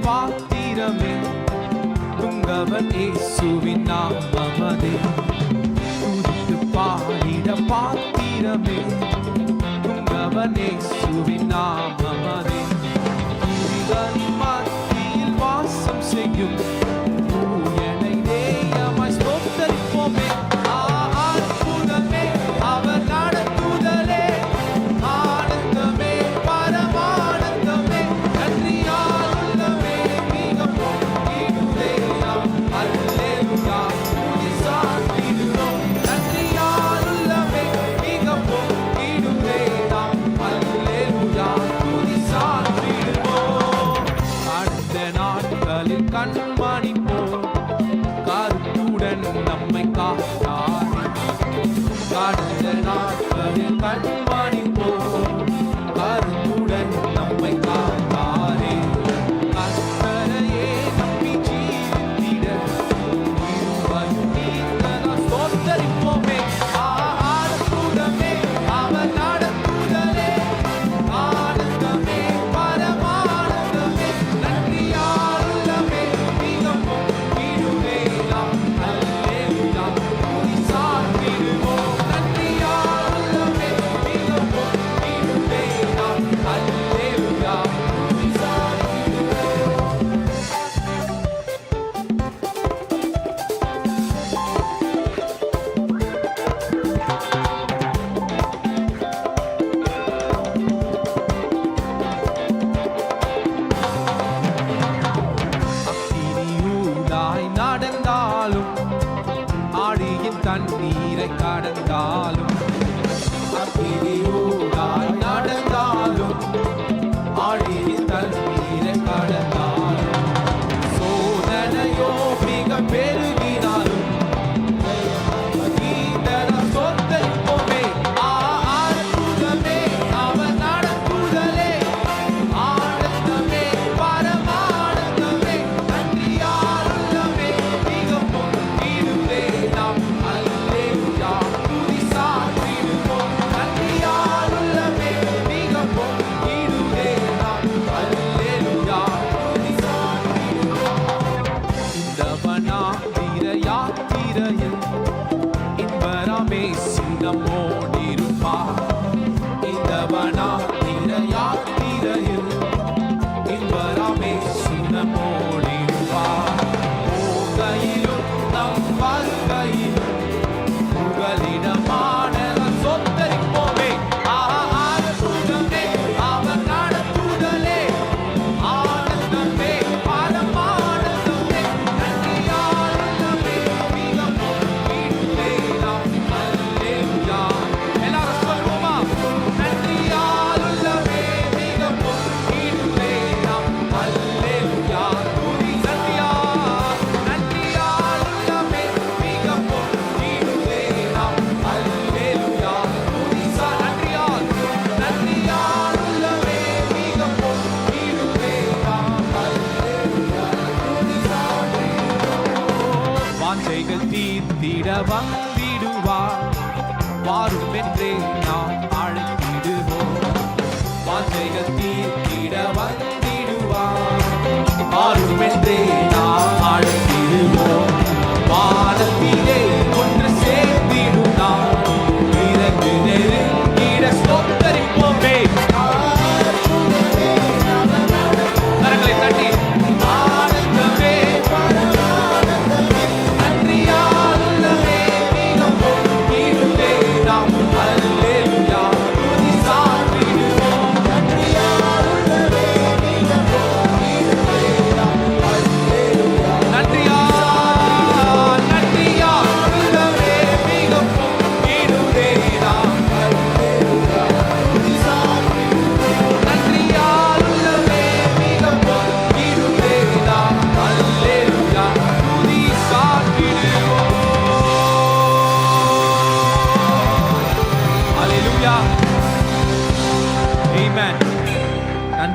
பாத்திரமே உங்கவர் இயேசுவின் நாமமதே. துதித்து பாடிட பாத்திரமே உங்கவர் இயேசுவின் நாமமதே. துதிகளின் மத்தியில் வாசம் செய்யும் தூயனை நேயமாய் ஸ்தோத்தரிப்போமே. அற்புதமே அவர் நடத்துதலே, ஆனந்தமே பரமானந்தமே. நன்றியால் உள்ளமே மிக பொங்கிடுதே நாம். அல்லேலூயா துதி சாற்றிடுவோம். நன்றியால் உள்ளமே மிக பொங்கிடுதே நாம். அல்லேலூயா துதி சாற்றிடுவோம். அடுத்த நாட்களில் கண்மணி போல் கருத்துடன் நம்மை காத்தாரே. கடந்த நாட்களில் கண்மணி போல் கருத்துடன் நம்மை காத்தாரே. கர்த்தரையே நம்பி ஜீவித்திட இருவரும் நீங்களாய் ஸ்தோத்தரிப்போமே. அற்புதமே அவர் நடத்துதலே, ஆனந்தமே பரமானந்தமே. நன்றியால் உள்ளமே மிக பொங்கிடுதே நாம். அல்லேலூயா துதி சாற்றிடுவோம். நன்றியால் உள்ளமே மிக பொங்கிடுதே நாம். அல்லேலூயா துதி சாற்றிடுவோம். அக்கினியூடாய் நடந்தாலும், ஆழியின் தண்ணீரை கடந்தாலும். அக்கினியூடாய் நடந்தாலும், ஆழியின் தண்ணீரை கடந்தாலும். சோதனையோ மிக பெருகினாலும் கீதனம் சொத்தரிப்போமே. அற்புதமே அவர் நடத்துதலே, ஆனந்தமே பரமானந்தமே. நன்றியால் உள்ளமே மிக பொங்கிடுதே நாம். அல்லேலூயா துதி சாற்றிடுவோம். நன்றியால் உள்ளமே மிக பொங்கிடுதே நாம். அல்லேலூயா துதி சாற்றிடுவோம். இந்தவனா வீர யாத்திரையில் இன்பராமே சின்னமோடிருப்பார். இந்தவனா வீர யாத்திரையில் இன்பராமே சின்னமோடிருப்பார். போகையிலும் நம் வருகையிலும் புகலிடமான சொத்தரிப்போமே. அற்புதமே அவர் நடத்துதலே, ஆனந்தமே பரமானந்தமே. நன்றியால் உள்ளமே மிக பொங்கிடுதே நாம். அல்லேலூயா எல்லாரும் சொல்லுவோமா? நன்றியால் உள்ளமே மிக பொங்கிடுதே நாம். அல்லேலூயா துதி நன்றியால் உள்ளமே மிக பொங்கிடுதே நாம். அல்லேலூயா துதி நன்றியால் உள்ளமே மிக பொங்கிடுதே நாம். அல்லேலூயா துதி சாற்றிடுவோம். வாஞ்சைகள் தீர்த்திட வந்திடுவார், வாரும் என்றே நாம் அழைத்திடுவோம். வாஞ்சைகள் தீர்த்திட வந்திடுவார், வாரும் என்றே நாம் அழைத்திடுவோம். வானத்திலே ஒன்று சேர்ந்திடும் நாம், இறங்கு நெருங்கிட ஸ்தோத்தரிப்போமே. கரங்களை தட்டி ஆனந்தமே நன்றியால் உள்ளமே மிக பொங்கிடுதே நாம். அல்லேலூயா துதி சாற்றிடுவோம். நன்றியால் உள்ளமே மிக பொங்கிடுதே நாம். அல்லேலூயா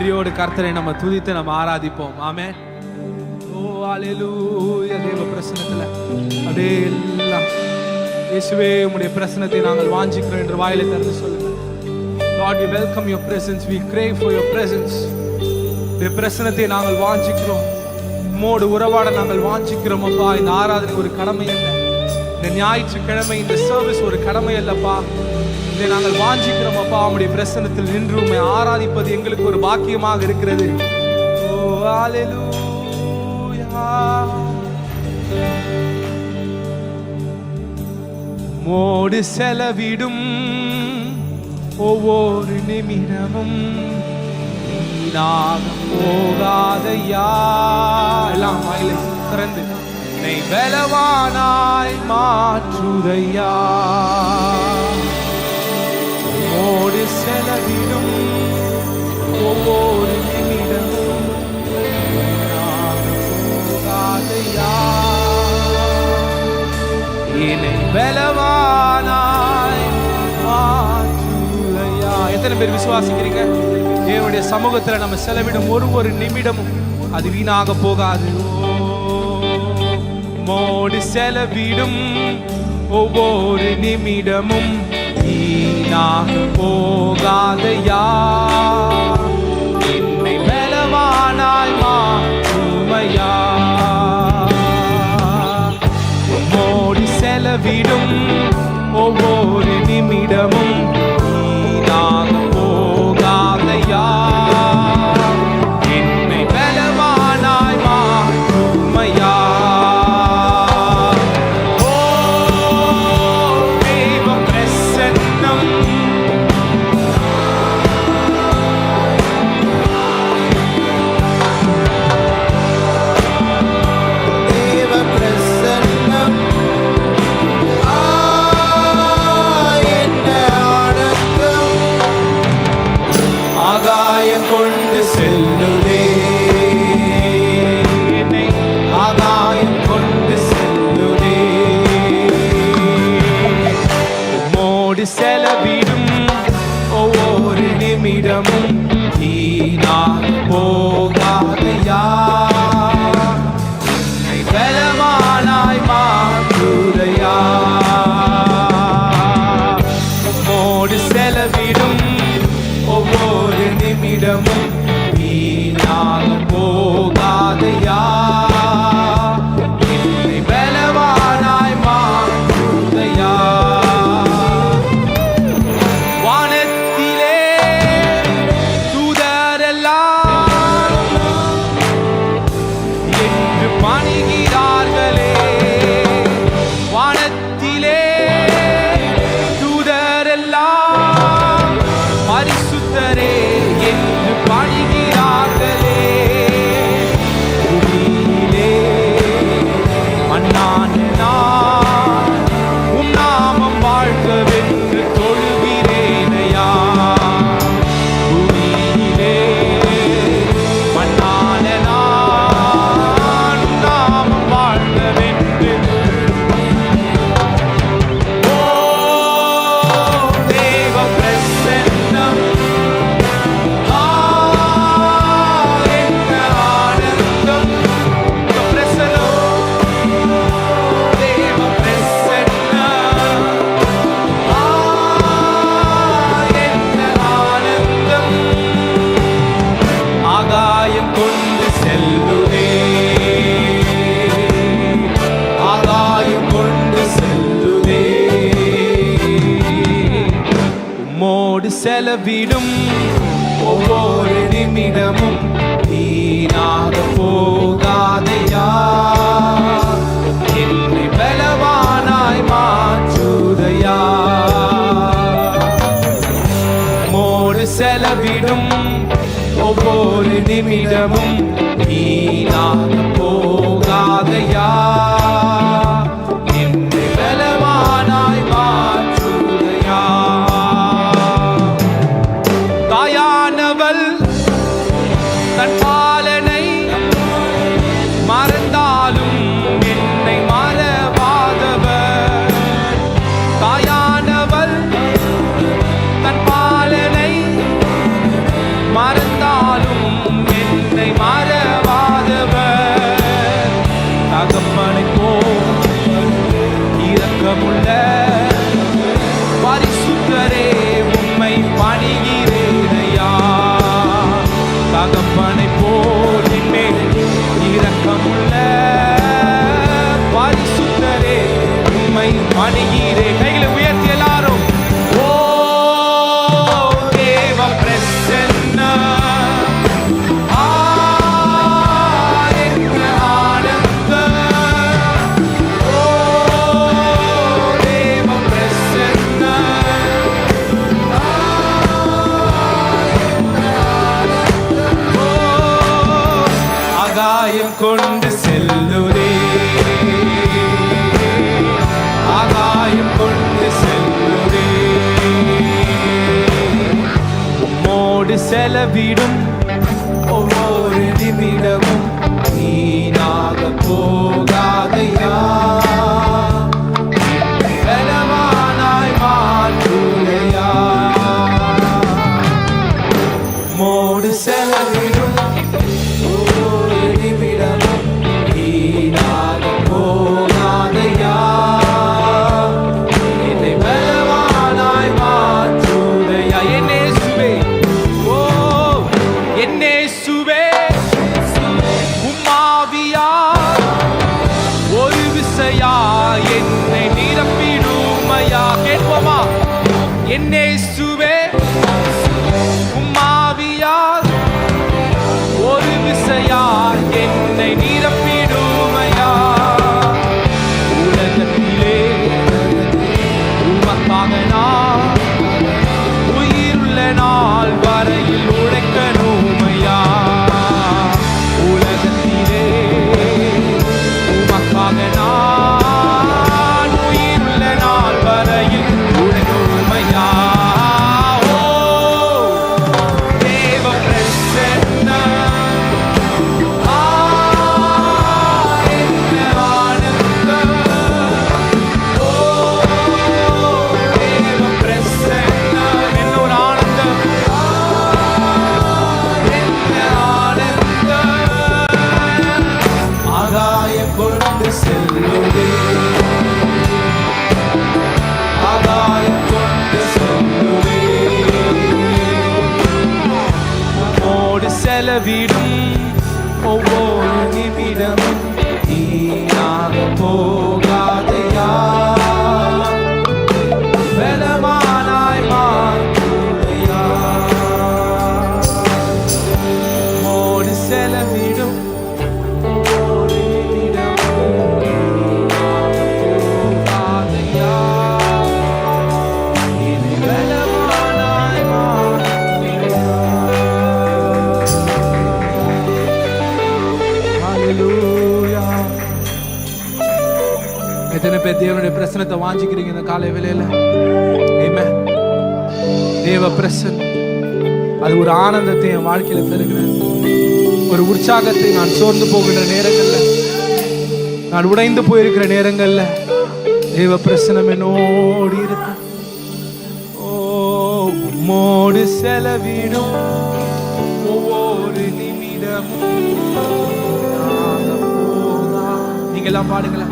நன்றியோடு கர்த்தரை நம்ம துதித்து நம்ம ஆராதிப்போம். ஆமென். ஓ அல்லேலூயா. தேவ பிரசன்னத்துல அப்படியே எல்லாம் இயேசுவே உம்முடைய பிரசன்னத்தை நாங்கள் வாஞ்சிக்கிறோம் என்று வாயிலை திறந்து சொல்லுங்க. God, we welcome your presence. We crave for your presence. இந்த பிரசன்னத்தை நாங்கள் வாஞ்சிக்கிறோம். உம்மோடு உறவாட நாங்கள் வாஞ்சிக்கிறோம் அப்பா. இந்த ஆராதனை ஒரு கடமை அல்ல, இந்த ஞாயிற்றுக்கிழமை இந்த சர்வீஸ் ஒரு கடமை அல்லப்பா. இதை நாங்கள் வாஞ்சிக்கிறோம் அப்பா. உம்முடைய பிரசன்னத்தில் நின்று உம்மை ஆராதிப்பது எங்களுக்கு ஒரு பாக்கியமாக இருக்கிறது. ஓ அல்லேலூயா. மோடு செலவிடும் ஒவ்வொரு நிமிடமும் வீணாக போகாதையா. எல்லாம் வாயிலை திறந்து என்னை பலவானாய் மாற்றுதையா. மோடு செலவிடும் ஒவ்வொரு நிமிடமும் வீணாக போகாதையா. என்னை பலவானாய் மாற்றுதையா. எத்தனை பேர் விசுவாசிக்கிறீங்க? தேவனுடைய சமூகத்துல நம்ம செலவிடும் ஒரு நிமிடமும் அது வீணாக போகாது. மோடு செலவிடும் ஒவ்வொரு நிமிடமும் வீணாக போகாதையா. என்னை பலவானாய் மாற்றுமையா. மோடு செலவிடும் ஒவ்வொரு நிமிடமும் வீணாக போகாதையா. என்னை பலவானாய் மாற்றுமையா. ஓ தேவ பிரசன்னம் கொண்டு செல்லுதே. என்னை ஆகாயம் கொண்டு செல்லுதே. மோடு செலவிடும் ஒவ்வொரு நிமிடமும் வீணாக போகாதையா. என்னை பலவானாய் மாற்றுதையா. மோடு செலவிடும் ஒவ்வொரு நிமிடமும் வீணாக போகாதையா. என்னை பலவானாய் மாற்றுதையா. வானத்திலே தூதரெல்லாம் என்று பணிகிறார்களே. வானத்திலே தூதரெல்லாம் பரிசுத்தரே என்று பணிகிறார்களே. பூமியிலே மண்ணான நான் உம் நாமம் வாழ்கவென்று தொழுகிறேனையா. பூமியிலே மண்ணான நான் உம் நாமம் வாழ்கவென்று. ஓ தேவ பிரசன்னம் கொண்டு செல்லுதே. ஆகாயம் கொண்டு செல்லுதே. உம்மோடு செலவிடும் ஒவ்வொரு நிமிடமும் வீணாக போகாதையா. என்னை பலவானாய் மாற்றுதையா. மோடு செலவிடும் ஒவ்வொரு நிமிடமும் வீணாக போகாதையா. என்னை பலவானாய் மாற்றுதையா. தாயானவள் தன் பாலனை மறந்தாலும் என்னை மறவாதவர். தாயானவள் தன் பாலனை மறந்தாலும் ஆகாயம் கொண்டு செல்லுதே, ஆகாயம் கொண்டு செல்லுதே. உம்மோடு செலவிடும் ஒவ்வொரு நிமிடமும் வீணாக போகாதையா, பலவானாய் மாற்றுதையா. உம்மோடு செலவிடும் ஒவ்வொரு நிமிடமும் வீணாக போகாதையா, என்னை பலவானாய் மாற்றுதையா. என்னே சுவே, ஓ என்னே சுவே, உம்மாவியா ஒரு விசையா என்னை நிரப்பிடுமையா. கேட்போமா? என்னே சுவே, உம்மாவியா ஒரு விசையா என்னை நிரப்பிடுமையா. உலகத்திலே உமக்காக நான் உயிருள்ள நாள் வரையில் உழைக்கணுமையா. உலகத்திலே உமக்காக நான் உயிருள்ள நாள் வரையில் உழைக்கணுமையா. செலவிடும் ஒவ்வொரு நிமிடமும் வீணாக போகாதையா, பலமானாய் மாற்றுதையா. உம்மோடு செலவிடும் ஒவ்வொரு நிமிடமும் வீணாக போகாதையா, என்னை பலமானாய் மாற்றுதையா. எத்தனை பேர் தேவனுடைய பிரசனத்தை வாஞ்சிக்கிறீங்க இந்த காலை வேளையில? ஆமென். தேவ பிரசன்னம் அது ஒரு ஆனந்தத்தை என் வாழ்க்கையில தருகிறது, ஒரு உற்சாகத்தை. நான் சோர்ந்து போகின்ற நேரங்கள்ல, நான் உடைந்து போயிருக்கிற நேரங்கள்ல தேவ பிரசன்னம் என்னோடு இருக்கு. ஓ உம்மோடு செலவிடும் ஒவ்வொரு நிமிடமும். நீங்க எல்லாம் பாடுங்களா?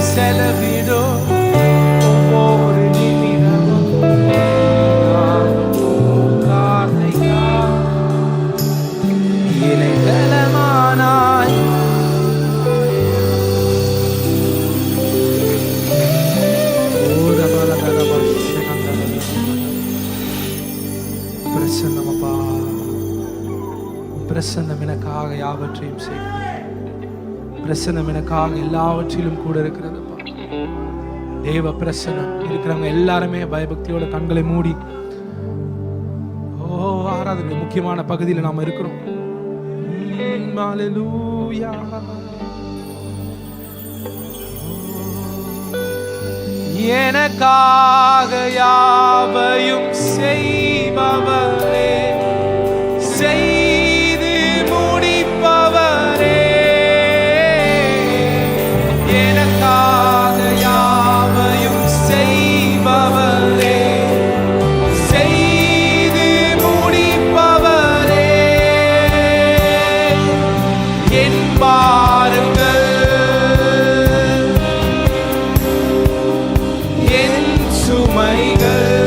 செலவிடும் ஒவ்வொரு நிமிடமும் போகாதையா, என்னை பலமானாய். பிரசன்னமப்பா, பிரசன்னம் எனக்காக யாவற்றையும் செய்யும். பிரசன்னம் எனக்காக எல்லாவற்றிலும் கூட இருக்கிறது. தேவ பிரசன்னம் இருக்கிறவங்க எல்லாருமே பயபக்தியோட கண்களை மூடி, ஓ ஆராதனை முக்கியமான பகுதியில் நாம இருக்கிறோம். ஹல்லேலூயா. எனக்காக யாவையும் செய்பவரே, செய்து முடிப்பவரே, எனக்காக யாவையும் செய்பவரே, செய்து முடிப்பவரே, என் பாருங்கள் என் சுமைகள்,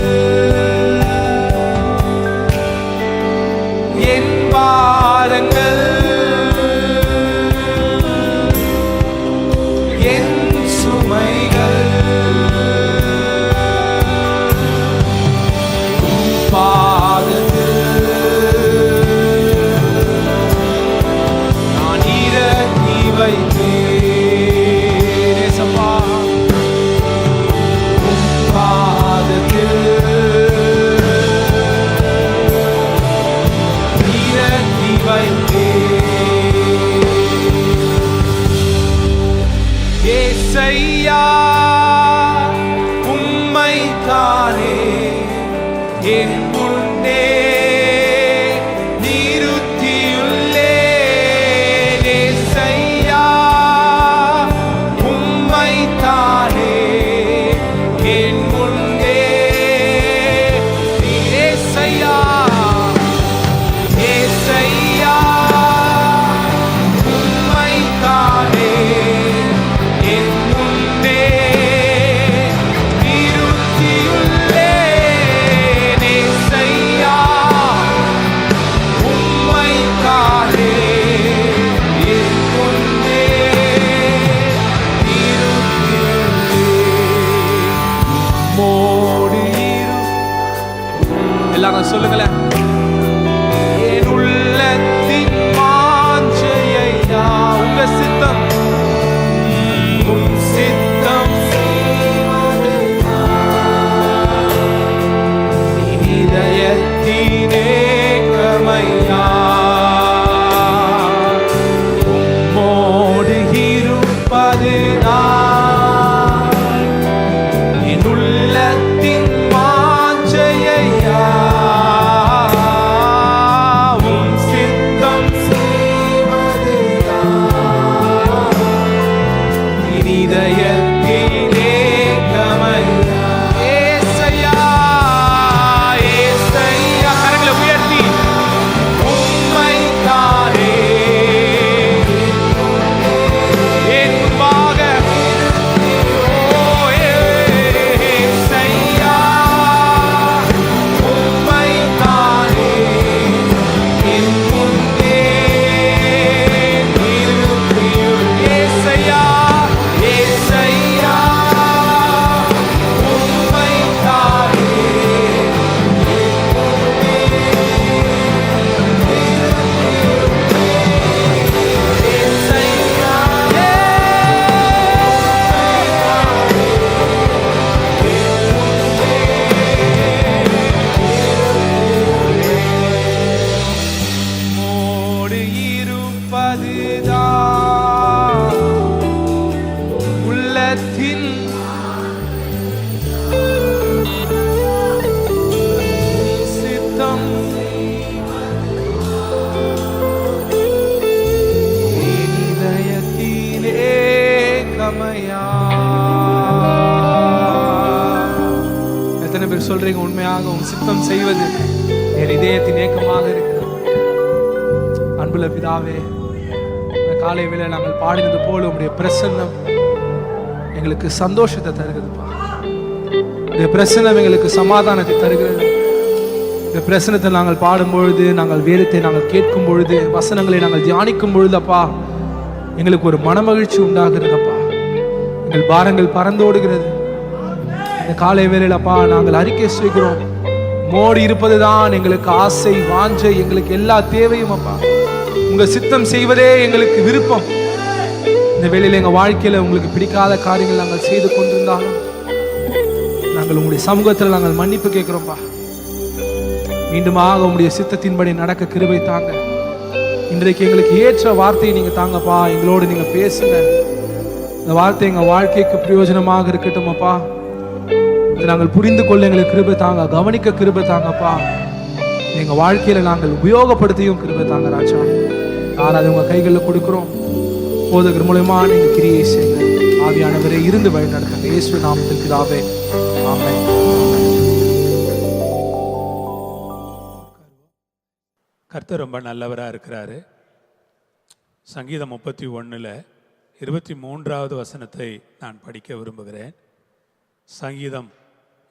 என் ஏசையா உம்மைத்தானே என் முன்னே நிறுத்தியுள்ளேன். ஏசையா உம்மைத்தானே என் முன்னே. ஏசையா ஏசையா உம்மைத்தானே என் முன்னே நிறுத்தியுள்ளேன். ஏசையா உம்மைத்தானே என் முன்னே நிறுத்தியுள்ளேன். மோடி எல்லாரும் சொல்லுங்களேன். என் உள்ளத்தின் வாஞ்சையா உங்க சித்தம், உம் சித்தம் இதயத்தினே கமையா. உம்மோடு இருப்பது நான் என் உள்ளத்தின் வாஞ்சையா. உம் சித்தம் செய்வது என் இதயத்திலே கமையா. ஏசையா ஏசையா கரங்களை உயர்த்தி உம்மைத்தானே என் முன்பாக. ஓ ஏசையா உம்மைத்தானே என் முன்னே நிறுத்தியுள்ளேன். ஏசையா ஏசையா உம்மைத்தானே ஏசையா மோடு இருப்பதுதான் உள்ளத்தின் சித்தம் இதயத்திலே கமையா. எத்தனை பேர் சொல்றீங்க உண்மையாக உன் சித்தம் செய்வது என் இதயத்தின் ஏக்கமாக இருக்கிறது? அன்புள்ள பிதாவே, இந்த காலை வேளை நாங்கள் பாடினது போல உம்முடைய பிரசன்னம் எங்களுக்கு சந்தோஷத்தை தருகிறதுப்பா. இந்த பிரசன்னம் எங்களுக்கு சமாதானத்தை தருகிறது. இந்த பிரசனத்தை நாங்கள் பாடும் பொழுது, நாங்கள் வேதத்தை நாங்கள் கேட்கும் பொழுது, வசனங்களை நாங்கள் தியானிக்கும் பொழுது அப்பா எங்களுக்கு ஒரு மனமகிழ்ச்சி உண்டாகிறதப்பா. எங்கள் பாரங்கள் பறந்தோடுகிறது. இந்த காலை வேளையில் அப்பா நாங்கள் அறிக்கை செய்கிறோம், மோடி இருப்பதுதான் எங்களுக்கு ஆசை, வாஞ்சை, எங்களுக்கு எல்லா தேவையும் அப்பா. உங்க சித்தம் செய்வதே எங்களுக்கு விருப்பம். இந்த வேளையில எங்க வாழ்க்கையில உங்களுக்கு பிடிக்காத காரியங்கள் நாங்கள் செய்து கொண்டிருந்தாலும் நாங்கள் உங்களுடைய சமூகத்தில் நாங்கள் மன்னிப்பு கேட்கிறோம்ப்பா. மீண்டுமாக உங்களுடைய சித்தத்தின்படி நடக்க கிருபை தாங்க. இன்றைக்கு எங்களுக்கு ஏற்ற வார்த்தையை நீங்க தாங்கப்பா. எங்களோடு நீங்க பேசுங்க. இந்த வார்த்தை எங்க வாழ்க்கைக்கு பிரயோஜனமாக இருக்கட்டும் அப்பா. இதை நாங்கள் புரிந்து கொள்ள எங்களுக்கு கிருபை தாங்க, கவனிக்க கிருபை தாங்கப்பா. எங்க வாழ்க்கையில நாங்கள் உபயோகப்படுத்தியும் கிருபை தாங்க ராஜா. அதை உங்க கைகளில் கொடுக்கிறோம். போதகர் மூலமா நீங்க கிரியை செய்யுங்க. ஆவியானவரே இருந்து வழி நடத்துங்க. இயேசு நாமத்தில் பிதாவே, ஆமென். கர்த்தர் ரொம்ப நல்லவராக இருக்கிறாரு. சங்கீதம் 31:23 வசனத்தை நான் படிக்க விரும்புகிறேன். சங்கீதம்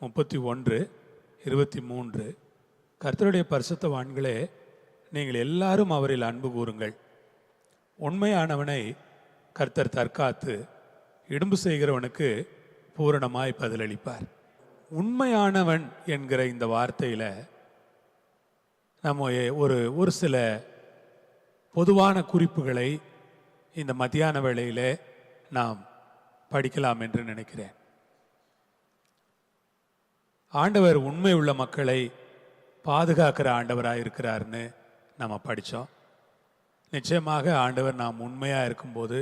31:23. கர்த்தருடைய பரிசுத்தவான்களே, நீங்கள் எல்லாரும் அவரில் அன்பு கூறுங்கள். உண்மையானவனை கர்த்தர் தற்காத்து இடும்பு செய்கிறவனுக்கு பூரணமாய் பதிலளிப்பார். உண்மையானவன் என்கிற இந்த வார்த்தையில் நம்ம ஒரு சில பொதுவான குறிப்புகளை இந்த மத்தியான வேளையில் நாம் படிக்கலாம் என்று நினைக்கிறேன். ஆண்டவர் உண்மை உள்ள மக்களை பாதுகாக்கிற ஆண்டவராக இருக்கிறார்னு நம்ம படித்தோம். நிச்சயமாக ஆண்டவர் நாம் உண்மையாக இருக்கும்போது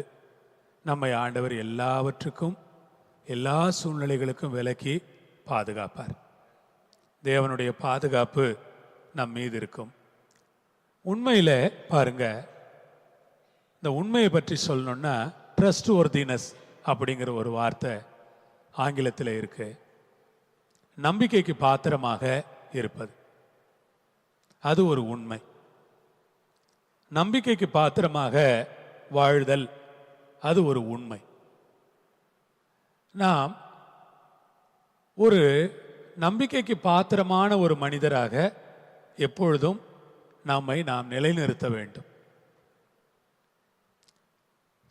நம்மை ஆண்டவர் எல்லாவற்றுக்கும் எல்லா சூழ்நிலைகளுக்கும் விலக்கி பாதுகாப்பார். தேவனுடைய பாதுகாப்பு நம் மீது இருக்கும். உண்மையில் பாருங்க, இந்த உண்மையை பற்றி சொல்லணும்னா ட்ரஸ்ட் ஒர்தினஸ் அப்படிங்கிற ஒரு வார்த்தை ஆங்கிலத்தில் இருக்கு. நம்பிக்கைக்கு பாத்திரமாக இருப்பது, அது ஒரு உண்மை. நம்பிக்கைக்கு பாத்திரமாக வாழ்தல், அது ஒரு உண்மை. நாம் ஒரு நம்பிக்கைக்கு பாத்திரமான ஒரு மனிதராக எப்பொழுதும் நம்மை நாம் நிலைநிறுத்த வேண்டும்.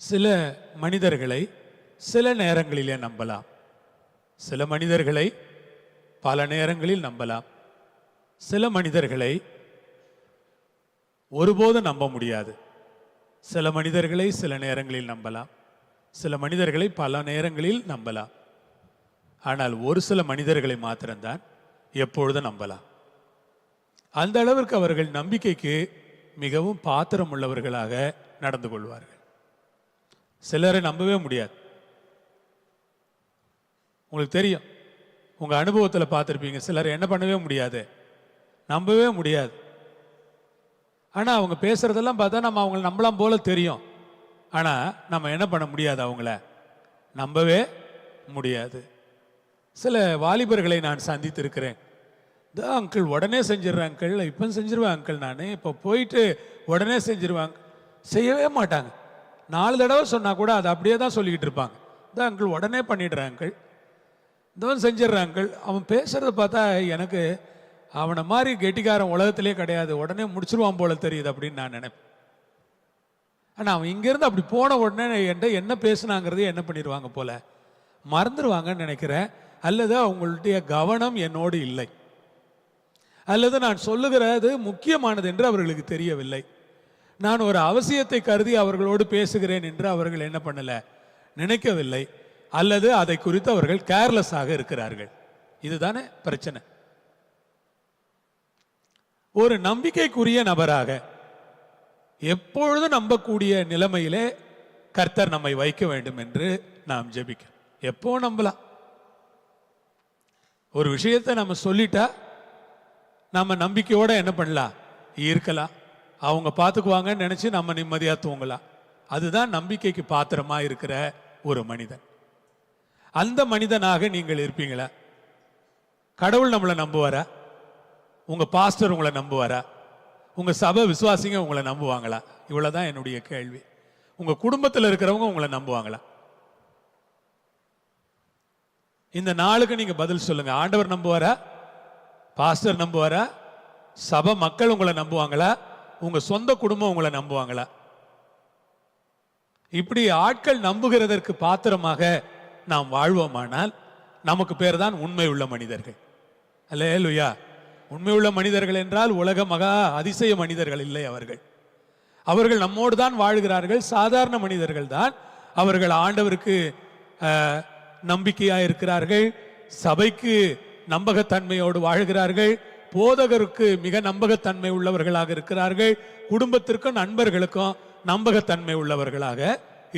சில மனிதர்களை சில நேரங்களிலே நம்பலாம், சில மனிதர்களை பல நேரங்களில் நம்பலாம், சில மனிதர்களை ஒருபோதும் நம்ப முடியாது. சில மனிதர்களை சில நேரங்களில் நம்பலாம், சில மனிதர்களை பல நேரங்களில் நம்பலாம். ஆனால் ஒரு சில மனிதர்களை மாத்திரம்தான் எப்பொழுதும் நம்பலாம். அந்த அளவிற்கு அவர்கள் நம்பிக்கைக்கு மிகவும் பாத்திரம் உள்ளவர்களாக நடந்து கொள்வார்கள். சிலரை நம்பவே முடியாது. உங்களுக்கு தெரியும், உங்க அனுபவத்தில் பார்த்துருப்பீங்க, சிலரை என்ன பண்ணவே முடியாது, நம்பவே முடியாது. ஆனா அவங்க பேசுறதெல்லாம் பார்த்தா நம்ம அவங்களை நம்பலாம் போல தெரியும். ஆனா நம்ம என்ன பண்ண முடியாது, அவங்கள நம்பவே முடியாது. சில வாலிபர்களை நான் சந்தித்திருக்கிறேன். அங்கிள் உடனே செஞ்சிடறேன் அங்கிள், இப்போ செஞ்சிருவேன் அங்கிள், நான் இப்போ போயிட்டு உடனே செஞ்சிருவாங்க. செய்யவே மாட்டாங்க. 4 தடவை சொன்னா கூட அதை அப்படியே தான் சொல்லிக்கிட்டு இருப்பாங்க. அங்கிள் உடனே பண்ணிடுறேன் அங்கிள், இதவன் செஞ்சிடறேன் அங்கிள். அவன் பேசுறத பார்த்தா எனக்கு அவனை மாதிரி கெட்டிக்காரன் உலகத்திலே கிடையாது, உடனே முடிச்சிருவான் போல தெரியுது அப்படின்னு நான் நினைப்பேன். ஆனால் அவன் இங்கேருந்து அப்படி போன உடனே என்கிட்ட என்ன பேசுனாங்கிறது என்ன பண்ணிடுவாங்க போல மறந்துடுவாங்கன்னு நினைக்கிறேன். அல்லது அவங்களுடைய கவனம் என்னோடு இல்லை, அல்லது நான் சொல்லுகிறது முக்கியமானது என்று அவர்களுக்கு தெரியவில்லை. நான் ஒரு அவசியத்தை கருதி அவர்களோடு பேசுகிறேன் என்று அவர்கள் என்ன பண்ணல, நினைக்கவில்லை. அல்லது அதை குறித்து அவர்கள் கேர்லெஸ்ஸாக இருக்கிறார்கள். இதுதானே பிரச்சனை. ஒரு நம்பிக்கைக்குரிய நபராக எப்பொழுதும் நம்பக்கூடிய நிலைமையிலே கர்த்தர் நம்மை வைக்க வேண்டும் என்று நாம் ஜெபிக்க. எப்போ நம்பலாம். ஒரு விஷயத்தை நம்ம சொல்லிட்டா நம்ம நம்பிக்கையோட என்ன பண்ணலாம், இருக்கலாம். அவங்க பார்த்துக்குவாங்கன்னு நினைச்சு நம்ம நிம்மதியா தூங்கலாம். அதுதான் நம்பிக்கைக்கு பாத்திரமா இருக்கிற ஒரு மனிதன். அந்த மனிதனாக நீங்கள் இருப்பீங்களா? கடவுள் நம்மளை நம்புவாரா? உங்க பாஸ்டர் உங்களை நம்புவாரா? உங்க சபை விசுவாசிங்க உங்களை நம்புவாங்களா? இவ்வளவுதான் என்னுடைய கேள்வி. உங்க குடும்பத்தில் இருக்கிறவங்க உங்களை நம்புவாங்களா? இந்த நாளுக்கு நீங்க பதில் சொல்லுங்க. ஆண்டவர் நம்புவாரா? பாஸ்டர் நம்புவாரா? சபை மக்கள் உங்களை நம்புவாங்களா? உங்க சொந்த குடும்பம் உங்களை நம்புவாங்களா? இப்படி ஆட்கள் நம்புகிறதற்கு பாத்திரமாக நாம் வாழ்வோமானால் நமக்கு பேர் தான் உண்மை உள்ள மனிதர்கள். அல்லேலூயா. உண்மை உள்ள மனிதர்கள் என்றால் உலக மகா அதிசய மனிதர்கள் இல்லை. அவர்கள் நம்மோடு தான் வாழ்கிறார்கள். சாதாரண மனிதர்கள் தான். அவர்கள் ஆண்டவருக்கு நம்பிக்கையாக இருக்கிறார்கள், சபைக்கு நம்பகத்தன்மையோடு வாழ்கிறார்கள், போதகருக்கு மிக நம்பகத்தன்மை உள்ளவர்களாக இருக்கிறார்கள், குடும்பத்திற்கும் நண்பர்களுக்கும் நம்பகத்தன்மை உள்ளவர்களாக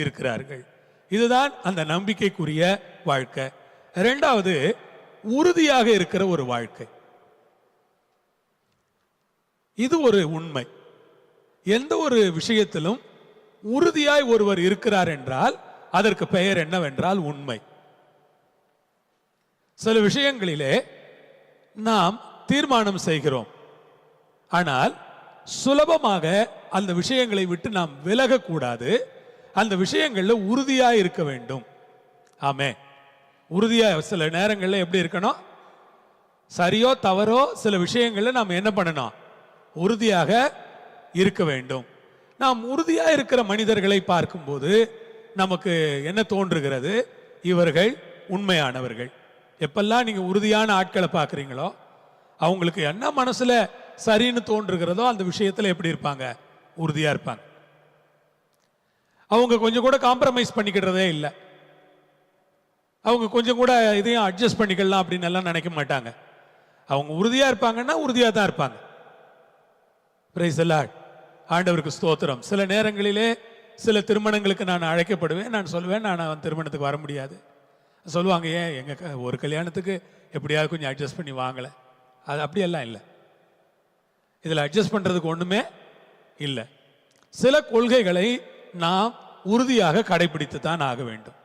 இருக்கிறார்கள். இதுதான் அந்த நம்பிக்கைக்குரிய வாழ்க்கை. இரண்டாவது, உறுதியாக இருக்கிற ஒரு வாழ்க்கை. இது ஒரு உண்மை. எந்த ஒரு விஷயத்திலும் உறுதியாய் ஒருவர் இருக்கிறார் என்றால் அதற்கு பெயர் என்னவென்றால் உண்மை. சில விஷயங்களிலே நாம் தீர்மானம் செய்கிறோம், ஆனால் சுலபமாக அந்த விஷயங்களை விட்டு நாம் விலகக்கூடாது. அந்த விஷயங்களில் உறுதியாக இருக்க வேண்டும். ஆமே. உறுதியாக சில நேரங்களில் எப்படி இருக்கணும்? சரியோ தவறோ சில விஷயங்களில் நாம் என்ன பண்ணணும்? உறுதியாக இருக்க வேண்டும். நாம் உறுதியாக இருக்கிற மனிதர்களை பார்க்கும்போது நமக்கு என்ன தோன்றுகிறது? இவர்கள் உண்மையானவர்கள். எப்பெல்லாம் நீங்க உறுதியான ஆட்களை பார்க்குறீங்களோ அவங்களுக்கு என்ன மனசுல சரின்னு தோன்றுகிறதோ அந்த விஷயத்துல எப்படி இருப்பாங்க? உறுதியா இருப்பாங்க. அவங்க கொஞ்சம் கூட காம்ப்ரமைஸ் பண்ணிக்கிறதே இல்லை. அவங்க கொஞ்சம் கூட இதையும் அட்ஜஸ்ட் பண்ணிக்கலாம் அப்படின்னு எல்லாம் நினைக்க மாட்டாங்க. அவங்க உறுதியா இருப்பாங்கன்னா உறுதியா தான் இருப்பாங்க. Praise the Lord. ஆண்டவருக்கு ஸ்தோத்திரம். சில நேரங்களிலே சில திருமணங்களுக்கு நான் அழைக்கப்படுவேன். நான் சொல்லுவேன், நான் அவன் திருமணத்துக்கு வர முடியாது. சொல்லுவாங்க, ஏன் எங்கள் ஒரு கல்யாணத்துக்கு எப்படியாவது கொஞ்சம் அட்ஜஸ்ட் பண்ணி வாங்கலை. அது அப்படியெல்லாம் இல்லை. இதில் அட்ஜஸ்ட் பண்ணுறதுக்கு ஒன்றுமே இல்லை. சில கொள்கைகளை நாம் உறுதியாக கடைபிடித்து தான் ஆக வேண்டும்.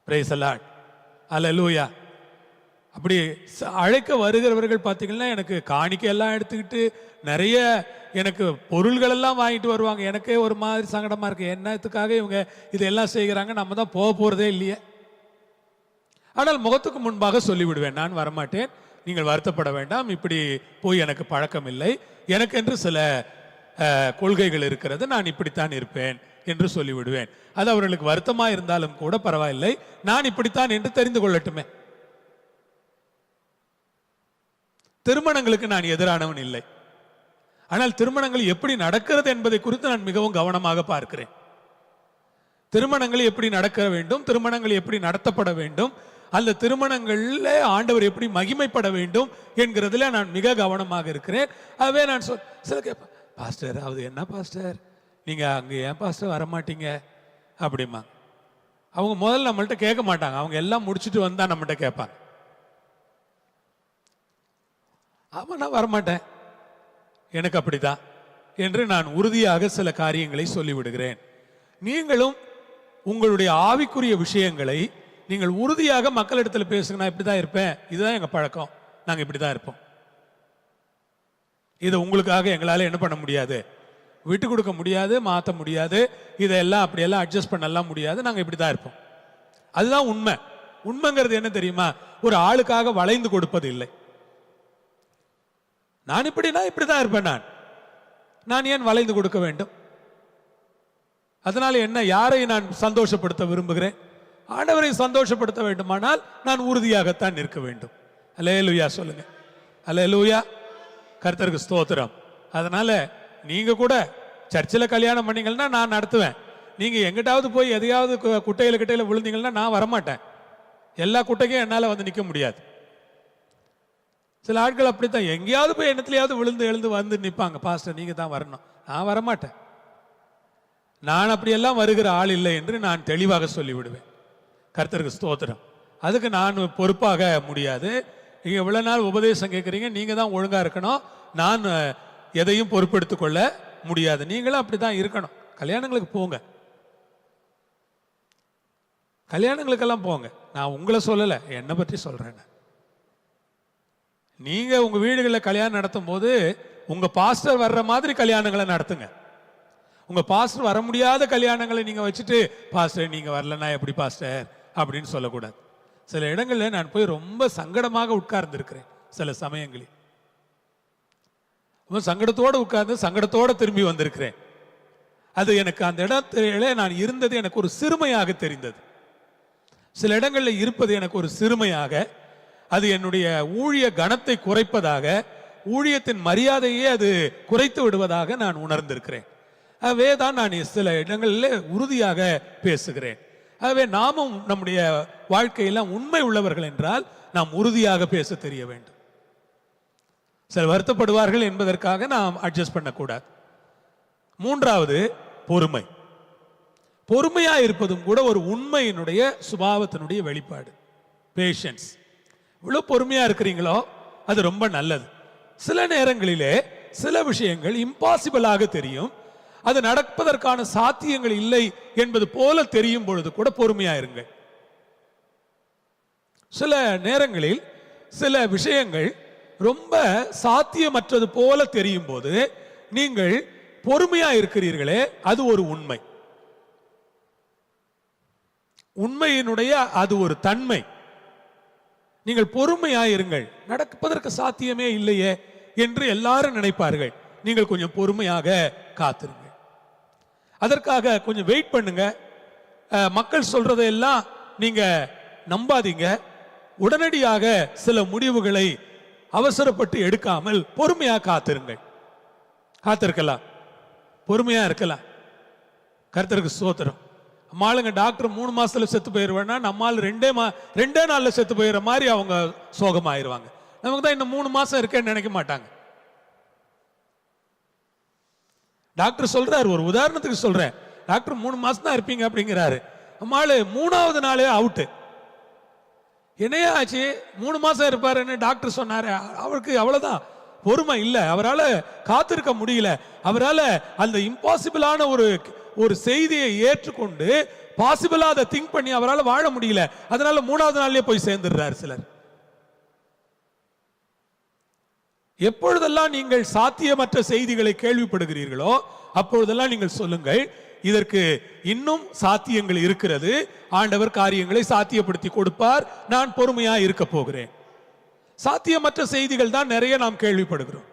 பிரைஸ் தி லார்ட், அல்லேலூயா. அப்படி அழைக்க வருகிறவர்கள் பார்த்தீங்கன்னா எனக்கு காணிக்கையெல்லாம் எடுத்துக்கிட்டு நிறைய எனக்கு பொருள்கள் எல்லாம் வாங்கிட்டு வருவாங்க. எனக்கே ஒரு மாதிரி சங்கடமாக இருக்குது, என்னத்துக்காக இவங்க இதெல்லாம் செய்கிறாங்க, நம்ம தான் போக போகிறதே இல்லையே. ஆனால் முகத்துக்கு முன்பாக சொல்லிவிடுவேன், நான் வரமாட்டேன், நீங்கள் வருத்தப்பட வேண்டாம், இப்படி போய் எனக்கு பழக்கம் இல்லை, எனக்கென்று சில கொள்கைகள் இருக்கிறது, நான் இப்படித்தான் இருப்பேன் என்று சொல்லிவிடுவேன். அது அவர்களுக்கு வருத்தமாக இருந்தாலும் கூட பரவாயில்லை, நான் இப்படித்தான் என்று தெரிந்து கொள்ளட்டுமே. திருமணங்களுக்கு நான் எதிரானவன் இல்லை. ஆனால் திருமணங்கள் எப்படி நடக்கிறது என்பதை குறித்து நான் மிகவும் கவனமாக பார்க்கிறேன். திருமணங்கள் எப்படி நடக்க வேண்டும், திருமணங்கள் எப்படி நடத்தப்பட வேண்டும், அந்த திருமணங்களில் ஆண்டவர் எப்படி மகிமைப்பட வேண்டும் என்கிறதுல நான் மிக கவனமாக இருக்கிறேன். அதுவே நான் சில கேட்பேன், பாஸ்டர் அது என்ன பாஸ்டர் நீங்கள் அங்கே ஏன் பாஸ்டர் வரமாட்டீங்க அப்படிமா. அவங்க முதல்ல நம்மள்ட்ட கேட்க மாட்டாங்க, அவங்க எல்லாம் முடிச்சுட்டு வந்தா நம்மகிட்ட கேட்பாங்க. ஆமாம், நான் வரமாட்டேன், எனக்கு அப்படிதான் என்று நான் உறுதியாக சில காரியங்களை சொல்லிவிடுகிறேன். நீங்களும் உங்களுடைய ஆவிக்குரிய விஷயங்களை நீங்கள் உறுதியாக மக்களிடத்தில் பேசுங்க. நான் இப்படி தான் இருப்பேன், இதுதான் எங்கள் பழக்கம், நாங்கள் இப்படி தான் இருப்போம். இதை உங்களுக்காக எங்களால் என்ன பண்ண முடியாது, விட்டு கொடுக்க முடியாது, மாற்ற முடியாது, இதெல்லாம் அப்படியெல்லாம் அட்ஜஸ்ட் பண்ணலாம் முடியாது, நாங்கள் இப்படி தான் இருப்போம். அதுதான் உண்மை. உண்மைங்கிறது என்ன தெரியுமா, ஒரு ஆளுக்காக வளைந்து கொடுப்பது இல்லை. நான் இப்படிதான் இருப்பேன், நான் ஏன் வளைந்து கொடுக்க வேண்டும்? அதனால என்ன, யாரை நான் சந்தோஷப்படுத்த விரும்புகிறேன்? ஆண்டவரை சந்தோஷப்படுத்த வேண்டுமானால் நான் உறுதியாகத்தான் இருக்க வேண்டும். அல்லேலூயா சொல்லுங்க, அல்லேலூயா, கர்த்தருக்கு ஸ்தோத்திரம். அதனால நீங்க கூட சர்ச்சில் கல்யாணம் பண்ணீங்கன்னா நான் நடத்துவேன். நீங்க எங்கிட்டாவது போய் எதையாவது குட்டையில விழுந்தீங்கன்னா நான் வரமாட்டேன். எல்லா குட்டைக்கும் என்னால் வந்து நிற்க முடியாது. சில ஆட்கள் அப்படித்தான், எங்கேயாவது போய் என்னத்துலையாவது விழுந்து எழுந்து வந்து நிற்பாங்க, பாஸ்டர் நீங்க தான் வரணும், நான் வரமாட்டேன். நான் அப்படியெல்லாம் வருகிற ஆள் இல்லை என்று நான் தெளிவாக சொல்லிவிடுவேன். கர்த்தருக்கு ஸ்தோத்திரம். அதுக்கு நான் பொறுப்பாக முடியாது. நீங்க இவ்வளவு நாள் உபதேசம் கேட்குறீங்க, நீங்க தான் ஒழுங்கா இருக்கணும், நான் எதையும் பொறுப்பெடுத்துக் கொள்ள முடியாது. நீங்களும் அப்படிதான் இருக்கணும். கல்யாணங்களுக்கு போங்க, கல்யாணங்களுக்கெல்லாம் போங்க. நான் உங்களை சொல்லலை, என்னை பற்றி சொல்றேன். நீங்க உங்க வீடுகளில் கல்யாணம் நடத்தும் போது உங்க பாஸ்டர் வர்ற மாதிரி கல்யாணங்களை நடத்துங்க. உங்க பாஸ்டர் வர முடியாத கல்யாணங்களை நீங்க வச்சுட்டு பாஸ்டர் நீங்க வரலன்னா எப்படி பாஸ்டர் அப்படின்னு சொல்லக்கூடாது. சில இடங்களில் நான் போய் ரொம்ப சங்கடமாக உட்கார்ந்து இருக்கிறேன். சில சமயங்களில் ரொம்ப சங்கடத்தோடு உட்கார்ந்து சங்கடத்தோடு திரும்பி வந்திருக்கிறேன். அது எனக்கு அந்த இடத்துல நான் இருந்தது எனக்கு ஒரு சிறுமையாக தெரிந்தது. சில இடங்களில் இருப்பது எனக்கு ஒரு சிறுமையாக, அது என்னுடைய ஊழிய கணத்தை குறைப்பதாக, ஊழியத்தின் மரியாதையே அது குறைத்து விடுவதாக நான் உணர்ந்திருக்கிறேன். ஆகவே தான் நான் சில இடங்களில் உறுதியாக பேசுகிறேன். ஆகவே நாமும் நம்முடைய வாழ்க்கையெல்லாம் உண்மை உள்ளவர்கள் என்றால் நாம் உறுதியாக பேச தெரிய வேண்டும். சில வருத்தப்படுவார்கள் என்பதற்காக நாம் அட்ஜஸ்ட் பண்ணக்கூடாது. மூன்றாவது, பொறுமை. பொறுமையா இருப்பதும் கூட ஒரு உண்மையினுடைய சுபாவத்தினுடைய வெளிப்பாடு. பேஷன்ஸ். இவ்வளவு பொறுமையா இருக்கிறீங்களோ அது ரொம்ப நல்லது. சில நேரங்களிலே சில விஷயங்கள் இம்பாசிபிளாக தெரியும், அது நடப்பதற்கான சாத்தியங்கள் இல்லை என்பது போல தெரியும் பொழுது கூட பொறுமையா இருங்கள். சில நேரங்களில் சில விஷயங்கள் ரொம்ப சாத்தியமற்றது போல தெரியும் போது நீங்கள் பொறுமையா இருக்கிறீர்களே, அது ஒரு உண்மை. உண்மையினுடைய அது ஒரு தன்மை. நீங்கள் பொறுமையாயிருங்கள், நடப்பதற்கு சாத்தியமே இல்லையே என்று எல்லாரும் நினைப்பார்கள். நீங்கள் கொஞ்சம் பொறுமையாக காத்திருங்கள். அதற்காக கொஞ்சம் வெயிட் பண்ணுங்க. மக்கள் சொல்றதையெல்லாம் நீங்க நம்பாதீங்க. உடனடியாக சில முடிவுகளை அவசரப்பட்டு எடுக்காமல் பொறுமையாக காத்திருங்கள். காத்திருக்கலாம், பொறுமையா இருக்கலாம். கர்த்தருக்கு ஸ்தோத்திரம். அம்மாளுங்க டாக்டர் 3 மாசத்துல செத்து போயிருவேன்னா நம்மால் ரெண்டே நாள்ல செத்து போயிடுற மாதிரி அவங்க சோகமாயிருவாங்க. நமக்கு தான் இன்னும் 3 மாசம் இருக்கேன்னு நினைக்க மாட்டாங்க. டாக்டர் சொல்றாரு, ஒரு உதாரணத்துக்கு சொல்றேன், டாக்டர் 3 மாசம் தான் இருப்பீங்க அப்படிங்கிறாரு. அம்மாளு 3வது நாளே அவுட்டு. என்னையா ஆச்சு, 3 மாசம் இருப்பாருன்னு டாக்டர் சொன்னாரு. அவருக்கு அவ்வளவுதான், பொறுமை இல்லை, அவரால் காத்திருக்க முடியல. அவரால் அந்த இம்பாசிபிளான ஒரு செய்தியை ஏற்றுக்கொண்டு பாசிபிளா அதை திங்க் பண்ணி அவரால் வாழ முடியல. அதனால 3வது நாள்லயே போய் சேர்ந்துடுறாரு சிலர். எப்பொழுதெல்லாம் நீங்கள் சாத்தியமற்ற செய்திகளை கேள்விப்படுகிறீர்களோ அப்பொழுதெல்லாம் நீங்கள் சொல்லுங்கள், இதற்கு இன்னும் சாத்தியங்கள் இருக்கிறது, ஆண்டவர் காரியங்களை சாத்தியப்படுத்தி கொடுப்பார், நான் பொறுமையா இருக்க போகிறேன். சாத்தியமற்ற செய்திகள் தான் நிறைய நாம் கேள்விப்படுகிறோம்.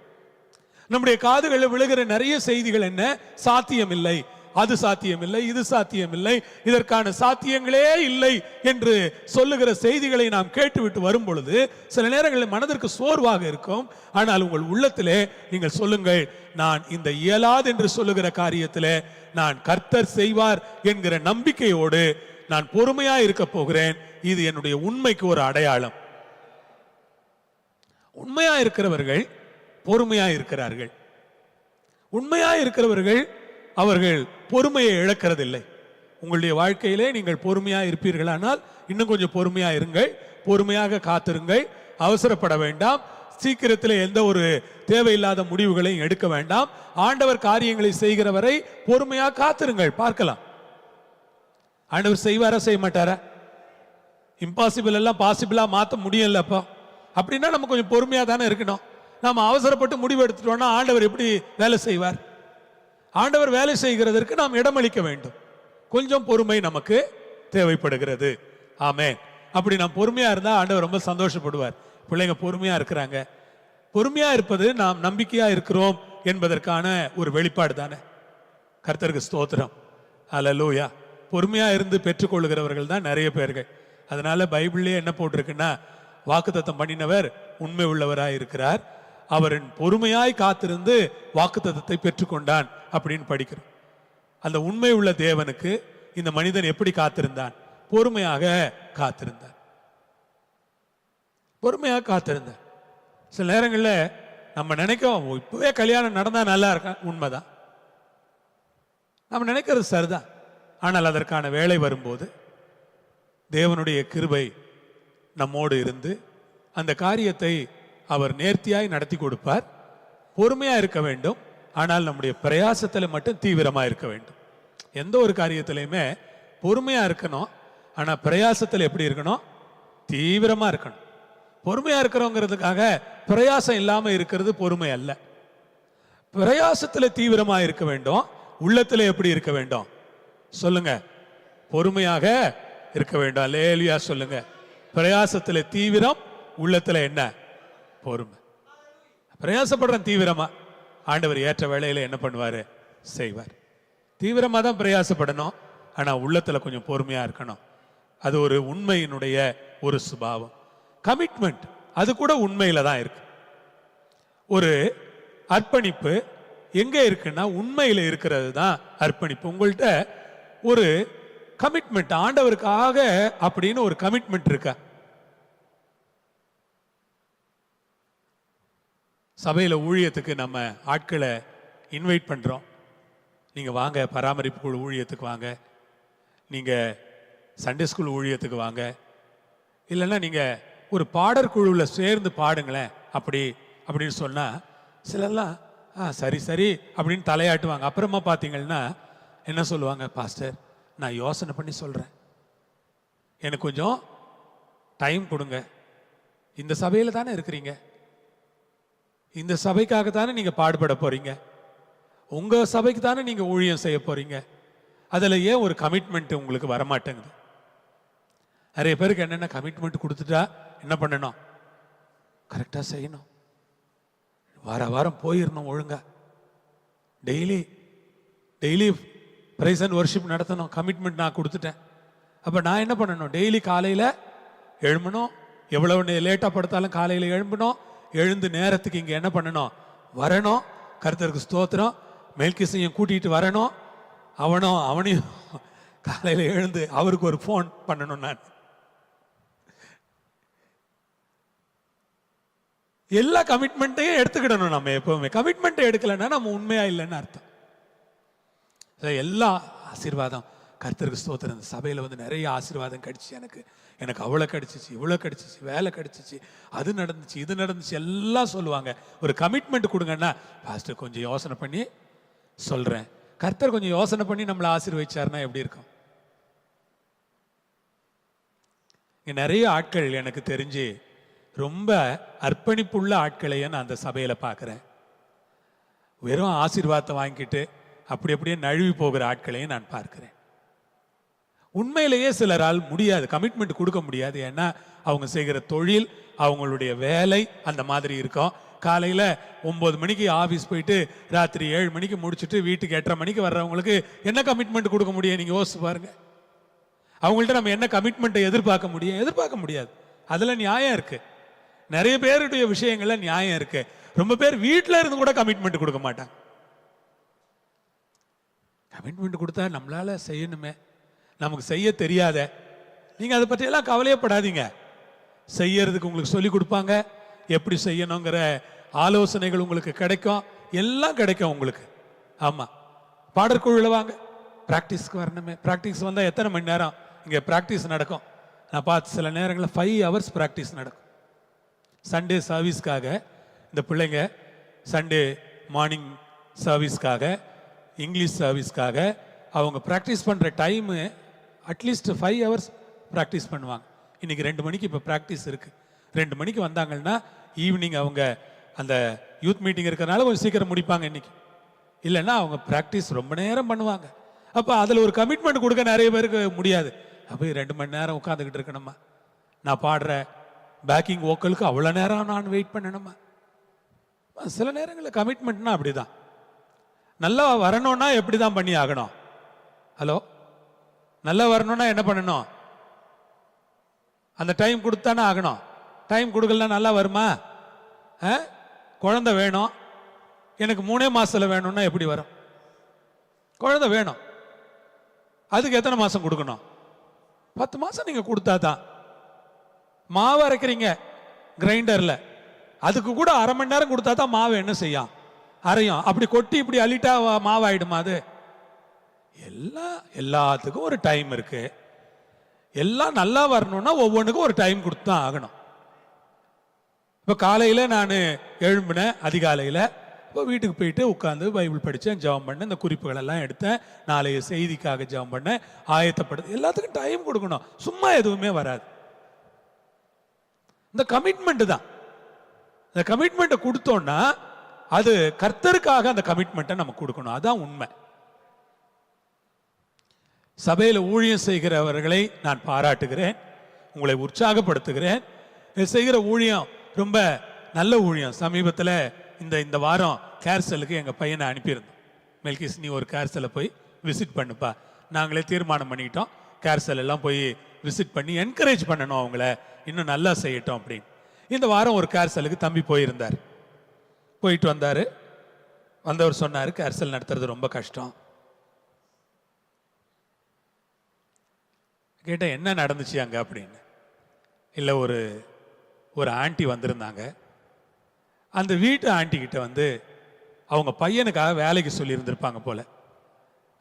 நம்முடைய காதுகளில் விழுகிற நிறைய செய்திகள் என்ன, சாத்தியமில்லை, அது சாத்தியமில்லை, இது சாத்தியமில்லை, இதற்கான சாத்தியங்களே இல்லை என்று சொல்லுகிற செய்திகளை நாம் கேட்டுவிட்டு வரும் பொழுது சில நேரங்களில் மனதிற்கு சோர்வாக இருக்கும். ஆனால் உங்கள் உள்ளத்திலே நீங்கள் சொல்லுங்கள், நான் இந்த இயலாது என்று சொல்லுகிற காரியத்திலே நான் கர்த்தர் செய்வார் என்கிற நம்பிக்கையோடு நான் பொறுமையா இருக்க போகிறேன். இது என்னுடைய உண்மைக்கு ஒரு அடையாளம். உண்மையா இருக்கிறவர்கள் பொறுமையா இருக்கிறார்கள். உண்மையா இருக்கிறவர்கள் அவர்கள் பொறுமையை இழக்கிறதில்லை. உங்களுடைய வாழ்க்கையிலே நீங்கள் பொறுமையா இருப்பீர்களானால் இன்னும் கொஞ்சம் பொறுமையா இருங்கள், பொறுமையாக காத்திருங்கள், அவசரப்பட வேண்டாம், சீக்கிரத்தில் எந்த ஒரு தேவையில்லாத முடிவுகளையும் எடுக்க வேண்டாம். ஆண்டவர் காரியங்களை செய்கிற வரை பொறுமையா காத்திருங்கள், பார்க்கலாம். ஆண்டவர் செய்வாரா செய்ய மாட்டாரா? இம்பாசிபிள் எல்லாம் பாசிபிளா மாற்ற முடியல. அப்படின்னா நம்ம கொஞ்சம் பொறுமையா தானே இருக்கணும். நம்ம அவசரப்பட்டு முடிவு எடுத்துட்டோம்னா ஆண்டவர் எப்படி வேலை செய்வார்? ஆண்டவர் வேலை செய்கிறதற்கு நாம் இடமளிக்க வேண்டும். கொஞ்சம் பொறுமை நமக்கு தேவைப்படுகிறது. ஆமென். அப்படி நாம் பொறுமையா இருந்தா ஆண்டவர் ரொம்ப சந்தோஷப்படுவார். பிள்ளைங்க பொறுமையா இருக்கிறாங்க. பொறுமையா இருப்பது நாம் நம்பிக்கையா இருக்கிறோம் என்பதற்கான ஒரு வெளிப்பாடு தானே. கர்த்தருக்கு ஸ்தோத்திரம், அல்லேலூயா. பொறுமையா இருந்து பெற்றுக்கொள்கிறவர்கள் தான் நிறைய பேர்கள். அதனால பைபிள்லயே என்ன போட்டிருக்குன்னா, வாக்குத்தத்தம் பண்ணினவர் உண்மை உள்ளவராய் இருக்கிறார், அவரின் பொறுமையாய் காத்திருந்து வாக்குத்தத்தத்தை பெற்றுக்கொண்டான் அப்படின்னு படிக்கிறோம். அந்த உண்மை உள்ள தேவனுக்கு இந்த மனிதன் எப்படி காத்திருந்தான்? பொறுமையாக காத்திருந்தான். பொறுமையாக காத்திருந்தான். சில நேரங்களில் நம்ம நினைக்கிறோம், இப்பவே கல்யாணம் நடந்தா நல்லா இருக்கா. உண்மைதான், நம்ம நினைக்கிறது சரிதான். ஆனால் அதற்கான வேலை வரும்போது தேவனுடைய கிருபை நம்மோடு இருந்து அந்த காரியத்தை அவர் நேர்த்தியாய் நடத்தி கொடுப்பார். பொறுமையா இருக்க வேண்டும், ஆனால் நம்முடைய பிரயாசத்தில் மட்டும் தீவிரமா இருக்க வேண்டும். எந்த ஒரு காரியத்திலையுமே பொறுமையா இருக்கணும், ஆனா பிரயாசத்தில் எப்படி இருக்கணும்? தீவிரமா இருக்கணும். பொறுமையா இருக்கிறோங்கிறதுக்காக பிரயாசம் இல்லாம இருக்கிறது பொறுமை அல்ல. பிரயாசத்தில் தீவிரமா இருக்க வேண்டும். உள்ளத்துல எப்படி இருக்க வேண்டும் சொல்லுங்க? பொறுமையாக இருக்க வேண்டும். அல்லேலூயா சொல்லுங்க. பிரயாசத்துல தீவிரம், உள்ளத்துல என்ன? பொறுமை. பிரயாசப்படுற தீவிரமா, ஆண்டவர் ஏற்ற வேளையில என்ன பண்ணுவாரு? செய்வார். தீவிரமா தான் பிரயாசப்படணும், ஆனா உள்ளத்துல கொஞ்சம் பொறுமையா இருக்கணும். அது ஒரு உண்மையினுடைய ஒரு சுபாவம். கமிட்மெண்ட் அது கூட உண்மையில தான் இருக்கு. ஒரு அர்ப்பணிப்பு எங்க இருக்குன்னா உண்மையில இருக்கிறது தான் அர்ப்பணிப்பு. உங்கள்கிட்ட ஒரு கமிட்மெண்ட், ஆண்டவருக்காக அப்படின்னு ஒரு கமிட்மெண்ட் இருக்கா? சபையில ஊழியத்துக்கு நம்ம ஆட்களை இன்வைட் பண்றோம். நீங்க வாங்க, பராமரிப்பு குழு ஊழியத்துக்கு வாங்க, நீங்க சண்டே ஸ்கூல் ஊழியத்துக்கு வாங்க, இல்லைன்னா நீங்க ஒரு பாடற் குழுவில் சேர்ந்து பாடுங்களேன் அப்படின்னு சொன்னா சிலர்லாம் சரி சரி அப்படின்னு தலையாட்டுவாங்க. அப்புறமா பார்த்தீங்கன்னா என்ன சொல்லுவாங்க? பாஸ்டர், நான் யோசனை பண்ணி சொல்றேன், எனக்கு கொஞ்சம் டைம் கொடுங்க. இந்த சபையில தானே இருக்கிறீங்க, இந்த சபைக்காக தானே நீங்க பாடுபட போறீங்க, உங்க சபைக்கு தானே நீங்க ஊழியம் செய்ய போறீங்க, அதுல ஏன் ஒரு கமிட்மெண்ட் உங்களுக்கு வரமாட்டேங்குது? நிறைய பேருக்கு என்னென்ன கமிட்மெண்ட் கொடுத்துட்டா என்ன பண்ணணும்? கரெக்டா செய்யணும், வார வாரம் போயிடணும், ஒழுங்கா டெய்லி பிரைஸ் அண்ட் வர்ஷிப் நடத்தணும். கமிட்மெண்ட் நான் கொடுத்துட்டேன். அப்ப நான் என்ன பண்ணணும்? டெய்லி காலையில எழும்பணும், எவ்வளவு லேட்டா படுத்தாலும் காலையில எழும்பணும், எழுந்து நேரத்துக்கு இங்க என்ன பண்ணணும்? வரணும். கர்த்தருக்கு ஸ்தோத்திரம். மெல்கிசையும் கூட்டிட்டு வரணும். அவனையும் காலையில எழுந்து அவருக்கு ஒரு போன் பண்ணணும். நான் எல்லா கமிட்மெண்ட்டையும் எடுத்துக்கிடணும். நம்ம எப்பவுமே கமிட்மெண்ட் எடுக்கலன்னா நம்ம உண்மையா இல்லைன்னு அர்த்தம். எல்லாம் ஆசீர்வாதம், கர்த்தருக்கு ஸ்தோத்திரம். இந்த சபையில் வந்து நிறைய ஆசீர்வாதம் கிடைச்சி, எனக்கு அவ்வளோ கிடைச்சிச்சு, இவ்வளோ கிடைச்சிச்சு, வேலை கிடைச்சிச்சு, அது நடந்துச்சு, இது நடந்துச்சு எல்லாம் சொல்லுவாங்க. ஒரு கமிட்மெண்ட் கொடுங்கன்னா, பாஸ்டர் கொஞ்சம் யோசனை பண்ணி சொல்கிறேன். கர்த்தர் கொஞ்சம் யோசனை பண்ணி நம்மளை ஆசீர்வதிச்சாருன்னா எப்படி இருக்கும்? இங்கே நிறைய ஆட்கள் எனக்கு தெரிஞ்சு ரொம்ப அர்ப்பணிப்புள்ள ஆட்களையே நான் அந்த சபையில் பார்க்குறேன். வெறும் ஆசீர்வாதத்தை வாங்கிக்கிட்டு அப்படி அப்படியே நழுவி போகிற ஆட்களையும் நான் பார்க்கிறேன். உண்மையிலேயே சிலரால் முடியாது, கமிட்மெண்ட் கொடுக்க முடியாது. ஏன்னா அவங்க செய்கிற தொழில், அவங்களுடைய வேலை அந்த மாதிரி இருக்கும். காலையில் 9 மணிக்கு ஆஃபீஸ் போயிட்டு ராத்திரி 7 மணிக்கு முடிச்சுட்டு வீட்டுக்கு 8:30 மணிக்கு வர்றவங்களுக்கு என்ன கமிட்மெண்ட் கொடுக்க முடியும்? நீங்கள் யோசிச்சு பாருங்க. அவங்கள்ட்ட நம்ம என்ன கமிட்மெண்ட்டை எதிர்பார்க்க முடியும்? எதிர்பார்க்க முடியாது. அதில் நியாயம் இருக்கு. நிறைய பேருடைய விஷயங்கள்ல நியாயம் இருக்கு. ரொம்ப பேர் வீட்டில் இருந்து கூட கமிட்மெண்ட் கொடுக்க மாட்டாங்க. கமிட்மெண்ட் கொடுத்தா நம்மளால செய்யணுமே, நமக்கு செய்ய தெரியாத. நீங்க அதை பற்றியெல்லாம் கவலையப்படாதீங்க. செய்யறதுக்கு உங்களுக்கு சொல்லி கொடுப்பாங்க, எப்படி செய்யணுங்கிற ஆலோசனைகள் உங்களுக்கு கிடைக்கும், எல்லாம் கிடைக்கும் உங்களுக்கு. ஆமா, பாடற்குழுவில் வாங்க, ப்ராக்டிஸ்க்கு வரணுமே. ப்ராக்டிஸ் வந்தால் எத்தனை மணி நேரம் இங்கே ப்ராக்டிஸ் நடக்கும்? நான் பார்த்து சில நேரங்களில் 5 ஹவர்ஸ் ப்ராக்டிஸ் நடக்கும். சண்டே சர்வீஸ்க்காக இந்த பிள்ளைங்க சண்டே மார்னிங் சர்வீஸ்க்காக, இங்கிலீஷ் சர்வீஸ்க்காக அவங்க ப்ராக்டிஸ் பண்ணுற டைமு அட்லீஸ்ட் 5 ஹவர்ஸ் ப்ராக்டிஸ் பண்ணுவாங்க. இன்றைக்கி 2 மணிக்கு இப்போ ப்ராக்டிஸ் இருக்குது. 2 மணிக்கு வந்தாங்கன்னா ஈவினிங் அவங்க அந்த யூத் மீட்டிங் இருக்கிறனால கொஞ்சம் சீக்கிரம் முடிப்பாங்க இன்றைக்கி. இல்லைன்னா அவங்க ப்ராக்டிஸ் ரொம்ப நேரம் பண்ணுவாங்க. அப்போ அதில் ஒரு கமிட்மெண்ட் கொடுக்க நிறைய பேருக்கு முடியாது. அப்போ 2 மணி நேரம் உட்காந்துக்கிட்டு இருக்கணுமா? நான் பாடுற பேக்கிங் வோக்கலுக்கு அவ்வளோ நேரம் நான் வெயிட் பண்ணணுமா? சில நேரங்களில் கமிட்மெண்ட்னா அப்படி தான். நல்லா வரணும்னா எப்படி தான் பண்ணி ஆகணும்? ஹலோ, நல்லா வரணும்னா என்ன பண்ணணும்? அந்த டைம் கொடுத்தானே ஆகணும். டைம் கொடுக்கலன்னா நல்லா வருமா? குழந்தை வேணும், எனக்கு 3 மாசத்துல வேணும்னா எப்படி வரும்? குழந்தை வேணும், அதுக்கு எத்தனை மாசம் கொடுக்கணும்? 10 மாசம் நீங்க கொடுத்தா தான். மாவு அரைக்கிறீங்க கிரைண்டர்ல, அதுக்கு கூட 1/2 மணி நேரம் கொடுத்தா தான் மாவு என்ன செய்யும்? அரையும். அப்படி கொட்டி இப்படி அள்ளிட்டா மாவு ஆயிடுமா? அது எல்லாத்துக்கும் ஒரு டைம் இருக்கு. எல்லாம் நல்லா வரணும்னா ஒவ்வொன்றுக்கும் ஒரு டைம் கொடுத்து தான் ஆகணும். இப்போ காலையில் நான் எழும்பினேன், அதிகாலையில். இப்போ வீட்டுக்கு போயிட்டு உட்காந்து பைபிள் படித்தேன், ஜெபம் பண்ணேன், இந்த குறிப்புகள் எல்லாம் எடுத்தேன், நாளைய செய்திக்காக ஜெபம் பண்ணேன், ஆயத்தப்படுது. எல்லாத்துக்கும் டைம் கொடுக்கணும், சும்மா எதுவுமே வராது. இந்த கமிட்மெண்ட் தான். இந்த கமிட்மெண்ட்டை கொடுத்தோம்னா அது கர்த்தருக்காக அந்த கமிட்மெண்ட்டை நம்ம கொடுக்கணும். அதான் உண்மை. சபையில் ஊழியம் செய்கிறவர்களை நான் பாராட்டுகிறேன், உங்களை உற்சாகப்படுத்துகிறேன். செய்கிற ஊழியம் ரொம்ப நல்ல ஊழியம். சமீபத்தில் இந்த வாரம் கேர்சலுக்கு எங்கள் பையனை அனுப்பியிருந்தோம். மெல்கிஸ், நீ ஒரு கேர்சலை போய் விசிட் பண்ணுப்பா. நாங்களே தீர்மானம் பண்ணிக்கிட்டோம், கேர்சல் எல்லாம் போய் விசிட் பண்ணி என்கரேஜ் பண்ணணும், அவங்கள இன்னும் நல்லா செய்யட்டும் அப்படின்னு. இந்த வாரம் ஒரு கேர்சலுக்கு தம்பி போயிருந்தார். போயிட்டு வந்தார். வந்தவர் சொன்னார், கேர்சல் நடத்துறது ரொம்ப கஷ்டம். கேட்டேன், என்ன நடந்துச்சு அங்கே அப்படின்னு. இல்லை, ஒரு ஆண்டி வந்திருந்தாங்க. அந்த வீட்டு ஆண்டி கிட்ட வந்து அவங்க பையனுக்காக வேலைக்கு சொல்லியிருந்திருப்பாங்க போல.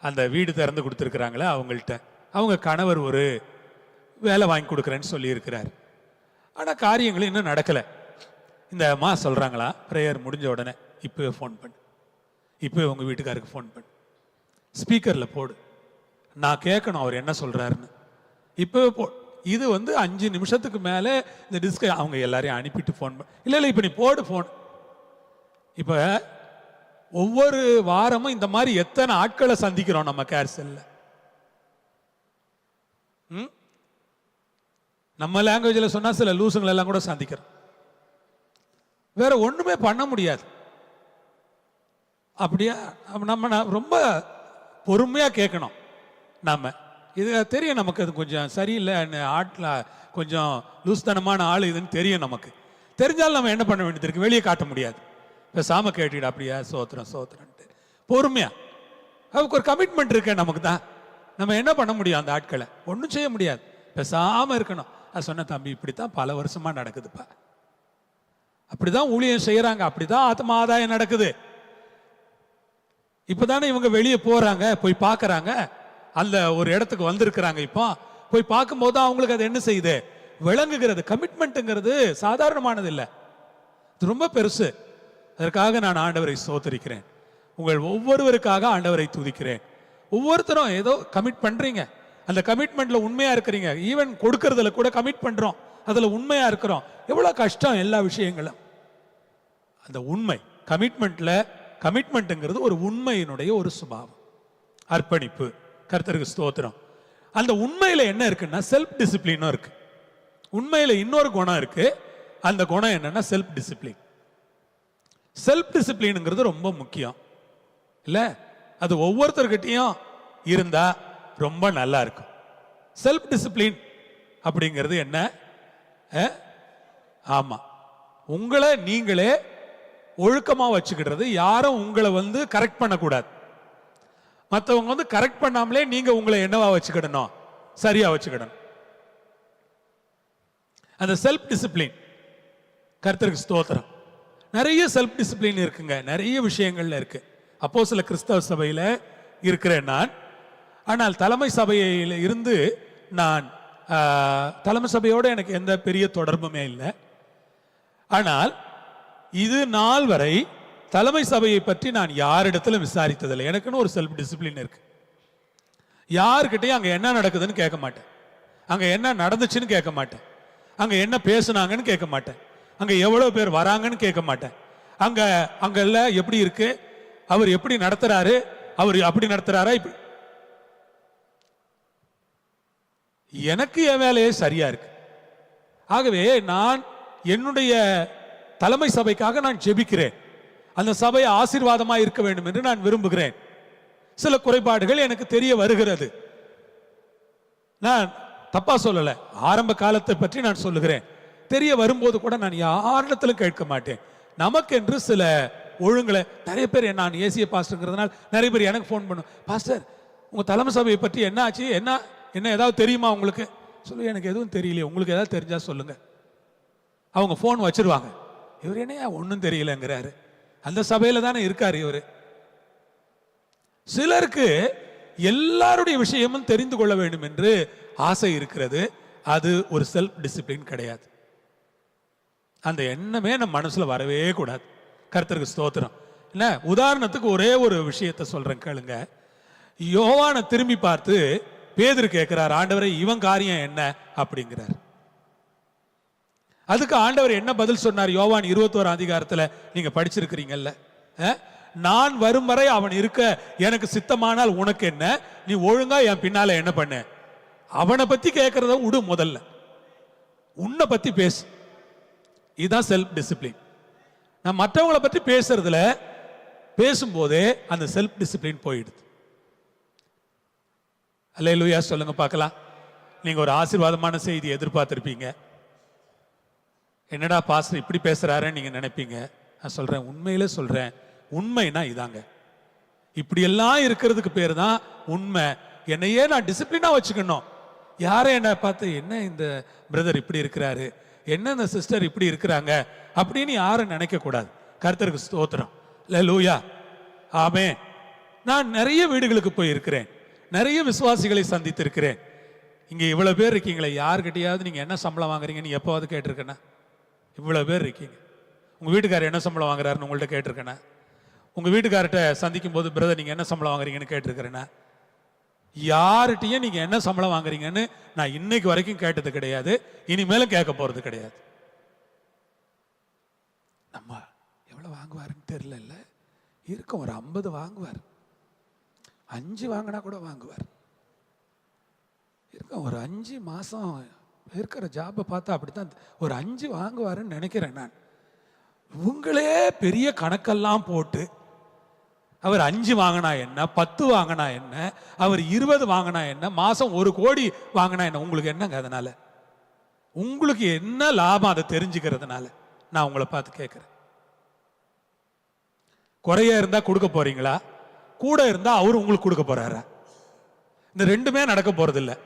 அந்த வீடு திறந்து கொடுத்துருக்குறாங்களே அவங்கள்ட்ட அவங்க கணவர் ஒரு வேலை வாங்கி கொடுக்குறேன்னு சொல்லியிருக்கிறார். ஆனால் காரியங்களும் இன்னும் நடக்கலை. இந்த அம்மா சொல்கிறாங்களா, ப்ரேயர் முடிஞ்ச உடனே இப்போவே ஃபோன் பண்ணு, இப்போவே உங்கள் வீட்டுக்காருக்கு ஃபோன் பண்ணு, ஸ்பீக்கரில் போடு, நான் கேட்கணும் அவர் என்ன சொல்கிறாருன்னு. இப்போவே போ. இது 5 நிமிஷத்துக்கு மேலே இந்த அவங்க எல்லாரையும் அனுப்பிட்டு ஃபோன் பண்ண. இல்லை, இப்போ நீ போடு ஃபோன். இப்போ ஒவ்வொரு வாரமும் இந்த மாதிரி எத்தனை ஆட்களை சந்திக்கிறோம் நம்ம கேர்சல்ல. நம்ம லாங்குவேஜில் சொன்னால் சில லூசுங்களை எல்லாம் கூட சந்திக்கிறோம். வேற ஒன்றுமே பண்ண முடியாது. அப்படியா? நம்ம ரொம்ப பொறுமையாக கேட்கணும். நம்ம இது தெரியும், நமக்கு அது கொஞ்சம் சரியில்லை, ஆட்டில் கொஞ்சம் லூஸ்தனமான ஆள் இதுன்னு தெரியும். நமக்கு தெரிஞ்சாலும் நம்ம என்ன பண்ண வேண்டியது இருக்கு? வெளியே காட்ட முடியாது. பேசாம கேட்டுட்டு அப்படியா சோத்திரம் சோத்திரன்ட்டு பொறுமையா. அதுக்கு ஒரு கமிட்மெண்ட் இருக்கு நமக்கு தான். நம்ம என்ன பண்ண முடியும்? அந்த ஆட்களை ஒன்றும் செய்ய முடியாது, பேசாம இருக்கணும். அது சொன்ன தம்பி, இப்படித்தான் பல வருஷமா நடக்குதுப்பா, அப்படிதான் ஊழியம் செய்யறாங்க, அப்படிதான் ஆத்ம ஆதாயம் நடக்குது. இப்பதானே இவங்க வெளியே போறாங்க, போய் பார்க்கறாங்க. அந்த ஒரு இடத்துக்கு வந்திருக்கிறாங்க. இப்போ போய் பார்க்கும்போது அவங்களுக்கு அது என்ன செய்யுது, விளங்குகிறது. கமிட்மெண்ட்டுங்கிறது சாதாரணமானது இல்லை, இது ரொம்ப பெருசு. அதற்காக நான் ஆண்டவரை ஸ்தோத்திரிக்கிறேன். உங்கள் ஒவ்வொருவருக்காக ஆண்டவரை துதிக்கிறேன். ஒவ்வொருத்தரும் ஏதோ கமிட் பண்றீங்க, அந்த கமிட்மெண்ட்ல உண்மையா இருக்கிறீங்க. ஈவன் கொடுக்கறதுல கூட கமிட் பண்றோம், அதுல உண்மையா இருக்கிறோம். எவ்வளவு கஷ்டம் எல்லா விஷயங்களும். அந்த உண்மை கமிட்மெண்ட்ங்கிறது ஒரு உண்மையினுடைய ஒரு சுபாவம், அர்ப்பணிப்பு. கர்த்தருக்கு ஸ்தோத்திரம். அந்த உண்மையில என்ன இருக்குன்னா செல்ஃப் டிசிப்ளினும் இருக்கு. உண்மையில இன்னொரு குணம் இருக்கு, அந்த குணம் என்னன்னா செல்ஃப் டிசிப்ளின். செல்ஃப் டிசிப்ளின்ங்கிறது ரொம்ப முக்கியம் இல்ல, அது ஒவ்வொருத்தர்கிட்டையும் இருந்தா ரொம்ப நல்லா இருக்கும். செல்ஃப் டிசிப்ளின் அப்படிங்கிறது என்ன? ஆமா, உங்களை நீங்களே ஒழுக்கமா வச்சுக்கிறது. யாரும் உங்களை கரெக்ட் பண்ணக்கூடாது. மற்றவங்க கரெக்ட் பண்ணாமலே நீங்க உங்களை என்னவா வச்சுக்கிடணும், சரியா வச்சுக்கிடணும். அந்த செல்ஃப் டிசிப்ளின், கர்த்தருக்கு ஸ்தோத்திரம். நிறைய செல்ஃப் டிசிப்ளின் இருக்குங்க, நிறைய விஷயங்கள்ல இருக்கு. அப்போஸ்தல கிறிஸ்தவ சபையில இருக்கிறேன் நான். ஆனால் தலைமை சபையில இருந்து நான் தலைமை சபையோட எனக்கு எந்த பெரிய தொடர்புமே இல்லை. ஆனால் இது நாள் வரை தலைமை சபையை பற்றி நான் யாரிடத்திலும் விசாரித்ததில்லை. எனக்குன்னு ஒரு செல்ஃப் டிசிப்ளின் இருக்கு. யாருக்கிட்டையும் அங்க என்ன நடக்குதுன்னு கேட்க மாட்டேன், அங்க என்ன நடந்துச்சுன்னு கேட்க மாட்டேன், அங்க என்ன பேசுனாங்கன்னு கேட்க மாட்டேன், அங்க எவ்வளவு பேர் வராங்கன்னு கேட்க மாட்டேன். அங்கல்ல எப்படி இருக்கு, அவர் எப்படி நடத்துறாரு, அவர் அப்படி நடத்துறாரா, இப்படி. எனக்கு என் வேலையே சரியா இருக்கு. ஆகவே நான் என்னுடைய தலைமை சபைக்காக நான் ஜெபிக்கிறேன். அந்த சபை ஆசீர்வாதமா இருக்க வேண்டும் என்று நான் விரும்புகிறேன். சில குறைபாடுகள் எனக்கு தெரிய வருகிறது. நான் தப்பா சொல்லல, ஆரம்ப காலத்தை பற்றி நான் சொல்லுகிறேன். தெரிய வரும்போது கூட நான் யாரிடத்திலும் கேட்க மாட்டேன். நமக்கென்று சில ஒழுங்குல நிறைய பேர், நான் ஏசிய பாஸ்டர்ங்கிறதுனால நிறைய பேர் எனக்கு ஃபோன் பண்ணும், பாஸ்டர் உங்க தலைமை சபையை பற்றி என்ன ஆச்சு, என்ன ஏதாவது தெரியுமா உங்களுக்கு? சொல்லு, எனக்கு எதுவும் தெரியலையே, உங்களுக்கு ஏதாவது தெரிஞ்சா சொல்லுங்க. அவங்க ஃபோன் வச்சிருவாங்க, இவர் என்ன ஒன்றும் தெரியலங்கிறாரு, அந்த சபையில தானே இருக்காரு இவர். சிலருக்கு எல்லாருடைய விஷயமும் தெரிந்து கொள்ள வேண்டும் என்று ஆசை இருக்கிறது. அது ஒரு செல்ஃப் டிசிப்ளின் கிடையாது. அந்த எண்ணமே நம்ம மனசுல வரவே கூடாது. கர்த்தருக்கு ஸ்தோத்திரம். என்ன, உதாரணத்துக்கு ஒரே ஒரு விஷயத்தை சொல்றேன் கேளுங்க. யோவானை திரும்பி பார்த்து பேதுரு கேட்கிறார், ஆண்டவரே இவன் காரியம் என்ன அப்படிங்கிறார். அதுக்கு ஆண்டவர் என்ன பதில் சொன்னார்? யோவான் 21 அதிகாரத்துல நீங்க படிச்சிருக்கிறீங்கல்ல, நான் வரும் வரை அவன் இருக்க எனக்கு சித்தமானால் உனக்கு என்ன, நீ ஒழுங்கா என் பின்னால என்ன பண்ண. அவனை பத்தி கேட்கறத விடு, முதல்ல உன்னை பத்தி பேசு. இதுதான் செல்ஃப் டிசிப்ளின். நான் மற்றவங்களை பற்றி பேசுறதுல பேசும்போதே அந்த செல்ஃப் டிசிப்ளின் போயிடுது. அல்லேலூயா சொல்லுங்க பார்க்கலாம். நீங்க ஒரு ஆசீர்வாதமான செய்தி எதிர்பார்த்திருப்பீங்க. என்னடா பாஸ்டர் இப்படி பேசுறாருன்னு நீங்க நினைப்பீங்க. நான் சொல்றேன், உண்மையிலே சொல்றேன், உண்மைனா இதாங்க. இப்படி எல்லாம் இருக்கிறதுக்கு பேர் தான் உண்மை. என்னையே நான் டிசிப்ளினா வச்சுக்கணும். யாரும் என்ன பார்த்து என்ன இந்த பிரதர் இப்படி இருக்கிறாரு, என்ன இந்த சிஸ்டர் இப்படி இருக்கிறாங்க அப்படின்னு யாரும் நினைக்க கூடாது. கர்த்தருக்கு ஸ்தோத்திரம். அல்லேலூயா, ஆமென். நான் நிறைய வீடுகளுக்கு போய் இருக்கிறேன், நிறைய விசுவாசிகளை சந்தித்து இருக்கிறேன். இங்க இவ்வளவு பேர் இருக்கீங்களே, யாருக்கிட்டையாவது நீங்க என்ன சம்பளம் வாங்குறீங்கன்னு எப்போவாது கேட்டிருக்கேன்னா? இவ்வளவு பேர் இருக்கீங்க, உங்க வீட்டுக்காரர் என்ன சம்பளம் வாங்குறாருன்னு உங்கள்கிட்ட கேட்டிருக்கேன்னா? உங்க வீட்டுக்கார்ட்ட சந்திக்கும் போது பிரதர் நீங்க என்ன சம்பளம் வாங்குறீங்கன்னு கேட்டிருக்கிறேன்னா? யார்கிட்டையும் நீங்க என்ன சம்பளம் வாங்குறீங்கன்னு நான் இன்னைக்கு வரைக்கும் கேட்டது கிடையாது, இனிமேலும் கேட்க போறது கிடையாது. நம்ம எவ்வளவு வாங்குவாருன்னு தெரியல, இல்ல இருக்கும் ஒரு 50 வாங்குவார், 5 வாங்கினா கூட வாங்குவார். இருக்கும் ஒரு 5 மாசம் இருக்கிற ஜாபை பார்த்தா அப்படித்தான் ஒரு 5 வாங்குவாருன்னு நினைக்கிறேன் நான். உங்களே பெரிய கணக்கெல்லாம் போட்டு அவர் 5 வாங்கினா என்ன, 10 வாங்கினா என்ன, அவர் 20 வாங்கினா என்ன, மாசம் 1 கோடி வாங்கினா என்ன, உங்களுக்கு என்னங்க? அதனால உங்களுக்கு என்ன லாபம்? அதை தெரிஞ்சுக்கிறதுனால நான் உங்களை பார்த்து கேட்கிறேன். குறைய இருந்தா கொடுக்க போறீங்களா, கூட இருந்தா அவரு உங்களுக்கு கொடுக்க போறாரா? இந்த ரெண்டுமே நடக்க போறது இல்லை.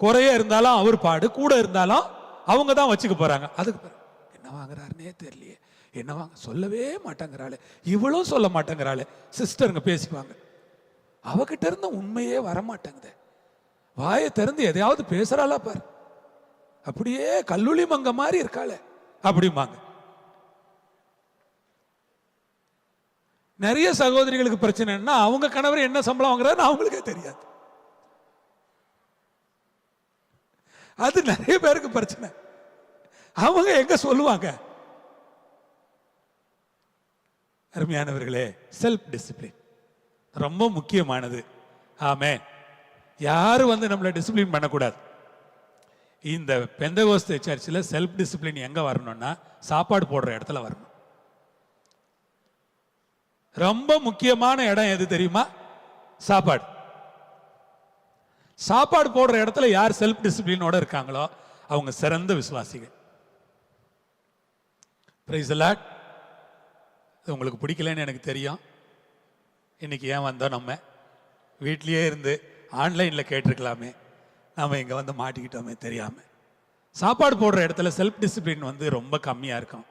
குறைய இருந்தாலும் அவர் பாடு, கூட இருந்தாலும் அவங்க தான் வச்சுக்க போறாங்க. அதுக்கு என்ன வாங்குறாருன்னே தெரியலையே, என்ன வாங்க சொல்லவே மாட்டேங்கிறாளே, இவளும் சொல்ல மாட்டேங்கிறாளே, சிஸ்டருங்க பேசிக்குவாங்க. அவகிட்ட இருந்து உண்மையே வரமாட்டேங்குது. வாயை திறந்து எதையாவது பேசுறாளா பாரு, அப்படியே கல்லூலி மங்க மாதிரி இருக்காளே அப்படிம்பாங்க. நிறைய சகோதரிகளுக்கு பிரச்சனைன்னா அவங்க கணவர் என்ன சம்பளம் வாங்குறாரு அவங்களுக்கே தெரியாது. அது நிறைய பேருக்கு பிரச்சனை. அவங்க எங்க சொல்லுவாங்க? அருமையானவர்களே, செல்ஃப் டிசிப்ளின் ரொம்ப முக்கியமானது. ஆமென். யாரும் நம்மளை டிசிப்ளின் பண்ணக்கூடாது. இந்த பெந்தகோஸ்தே சர்ச்சில் செல்ஃப் டிசிப்ளின் எங்க வரணும்னா சாப்பாடு போடுற இடத்துல வரணும். ரொம்ப முக்கியமான இடம் எது தெரியுமா? சாப்பாடு. சாப்பாடு போடுற இடத்துல யார் செல்ஃப் டிசிப்ளினோட இருக்காங்களோ அவங்க சிறந்த விசுவாசிகள். Praise the Lord. உங்களுக்கு பிடிக்கலன்னு எனக்கு தெரியும். இன்னைக்கு ஏன் வந்தோம்? நம்ம வீட்லயே இருந்து ஆன்லைன்ல கேட்டிருக்கலாமே, நாம இங்க வந்து மாட்டிக்கிட்டோமே தெரியாம. சாப்பாடு போடுற இடத்துல செல்ஃப் டிசிப்ளின் ரொம்ப கம்மியா இருக்கும்.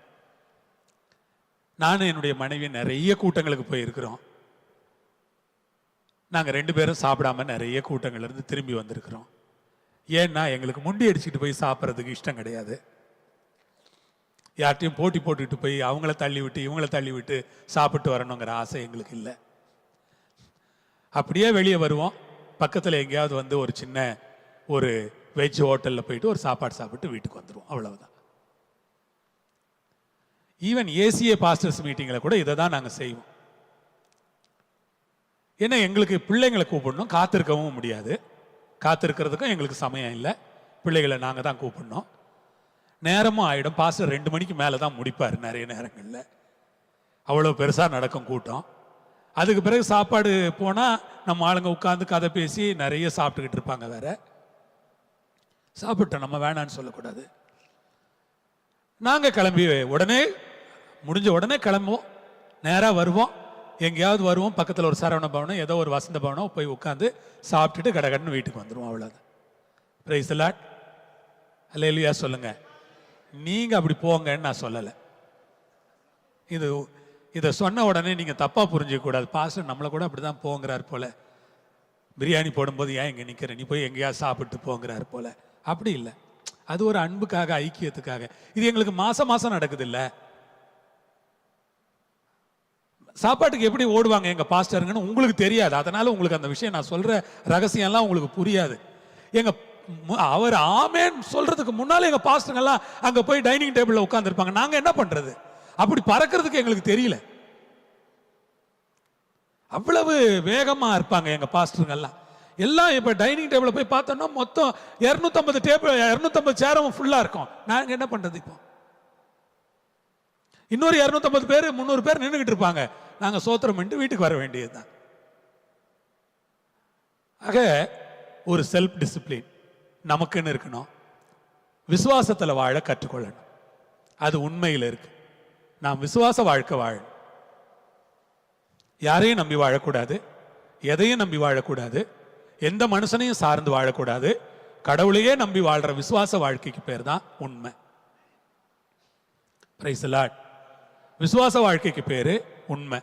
நானும் என்னுடைய மனைவி நிறைய கூட்டங்களுக்கு போயிருக்கிறோம். நாங்கள் 2 பேரும் சாப்பிடாம நிறைய கூட்டங்கள்ல இருந்து திரும்பி வந்திருக்கிறோம். ஏன்னா எங்களுக்கு முண்டி அடிச்சுட்டு போய் சாப்பிட்றதுக்கு இஷ்டம் கிடையாது. யார்ட்டையும் போட்டி போட்டுக்கிட்டு போய் அவங்கள தள்ளி விட்டு இவங்கள தள்ளி விட்டு சாப்பிட்டு வரணுங்கிற ஆசை எங்களுக்கு இல்லை. அப்படியே வெளியே வருவோம், பக்கத்தில் எங்கேயாவது ஒரு சின்ன ஒரு வெஜ் ஹோட்டலில் போயிட்டு ஒரு சாப்பாடு சாப்பிட்டு வீட்டுக்கு வந்துடுவோம், அவ்வளவுதான். ஈவன் ஏசிஏ பாஸ்டர்ஸ் மீட்டிங்கில் கூட இதை தான் நாங்கள் செய்வோம். ஏன்னா எங்களுக்கு பிள்ளைங்களை கூப்பிடணும், காத்திருக்கவும் முடியாது. காத்திருக்கிறதுக்கும் எங்களுக்கு சமயம் இல்லை. பிள்ளைகளை நாங்கள் தான் கூப்பிடணும். நேரமும் ஆகிடும். பாஸ்டர் 2 மணிக்கு மேலே தான் முடிப்பார் நிறைய நேரங்களில். அவ்வளோ பெருசாக நடக்கும் கூட்டம். அதுக்கு பிறகு சாப்பாடு போனால் நம்ம ஆளுங்க உட்காந்து கதை பேசி நிறைய சாப்பிட்டுக்கிட்டு இருப்பாங்க. வேற சாப்பிட்டோம், நம்ம வேணான்னு சொல்லக்கூடாது. நாங்கள் கிளம்பி உடனே முடிஞ்ச உடனே கிளம்புவோம், நேராக வருவோம். எங்கேயாவது வருவோம், பக்கத்தில் ஒரு சரவண பவனம் ஏதோ ஒரு வசந்த பவனம் போய் உட்காந்து சாப்பிட்டுட்டு கடகடன்னு வீட்டுக்கு வந்துடுவோம், அவ்வளோதான். Praise the Lord. அல்லேலூயா சொல்லுங்க. நீங்க அப்படி போங்கன்னு நான் சொல்லலை. இதை சொன்ன உடனே நீங்க தப்பா புரிஞ்சிக்க கூடாது. பாஸ்டர் நம்மளை கூட அப்படிதான் போங்கிறார் போல, பிரியாணி போடும்போது ஏன் இங்கே நிற்கிற, நீ போய் எங்கேயாவது சாப்பிட்டு போங்கிறார் போல. அப்படி இல்லை, அது ஒரு அன்புக்காக, ஐக்கியத்துக்காக. இது எங்களுக்கு மாசம் மாசம் நடக்குது இல்லை. சாப்பாட்டுக்கு எப்படி ஓடுவாங்க எங்க பாஸ்டருங்கன்னு உங்களுக்கு தெரியாது. அதனால உங்களுக்கு அந்த விஷயம் நான் சொல்ற ரகசியம்லாம் உங்களுக்கு புரியாது. அவர் ஆமேன் சொல்றதுக்கு முன்னால எங்க பாஸ்டருங்க எல்லாம் அங்க போய் டைனிங் டேபிள்ல உட்கார்ந்து இருப்பாங்க. நாங்க என்ன பண்றது? அப்படி பறக்கிறதுக்கு எங்களுக்கு தெரியல. அவ்வளவு வேகமா இருப்பாங்க எங்க பாஸ்டருங்க எல்லாம். எல்லாம் இப்ப டைனிங் டேபிள்ல போய் பார்த்தோம்னா மொத்தம் 250 டேபிள் 250 சேரும் ஃபுல்லா இருக்கும். நாங்க என்ன பண்றது? இப்போ இன்னொரு 250 பேர் 300 பேர் நின்றுகிட்டு இருப்பாங்க. நாங்க சோத்திரம் பண்ணிட்டு வீட்டுக்கு வர வேண்டியதுதான். ஆக ஒரு செல்ஃப் டிசிப்ளின் நமக்குன்னு இருக்கணும். விசுவாசத்துல வாழ கற்றுக்கொள்ளணும். அது உண்மையில் இருக்கு. நாம் விசுவாச வாழ்க்கை வாழணும். யாரையும் நம்பி வாழக்கூடாது, எதையும் நம்பி வாழக்கூடாது, எந்த மனுஷனையும் சார்ந்து வாழக்கூடாது. கடவுளையே நம்பி வாழ்ற விசுவாச வாழ்க்கைக்கு பேர் தான் உண்மை. Praise the Lord. விசுவாச வாழ்க்கைக்கு பேரு உண்மை.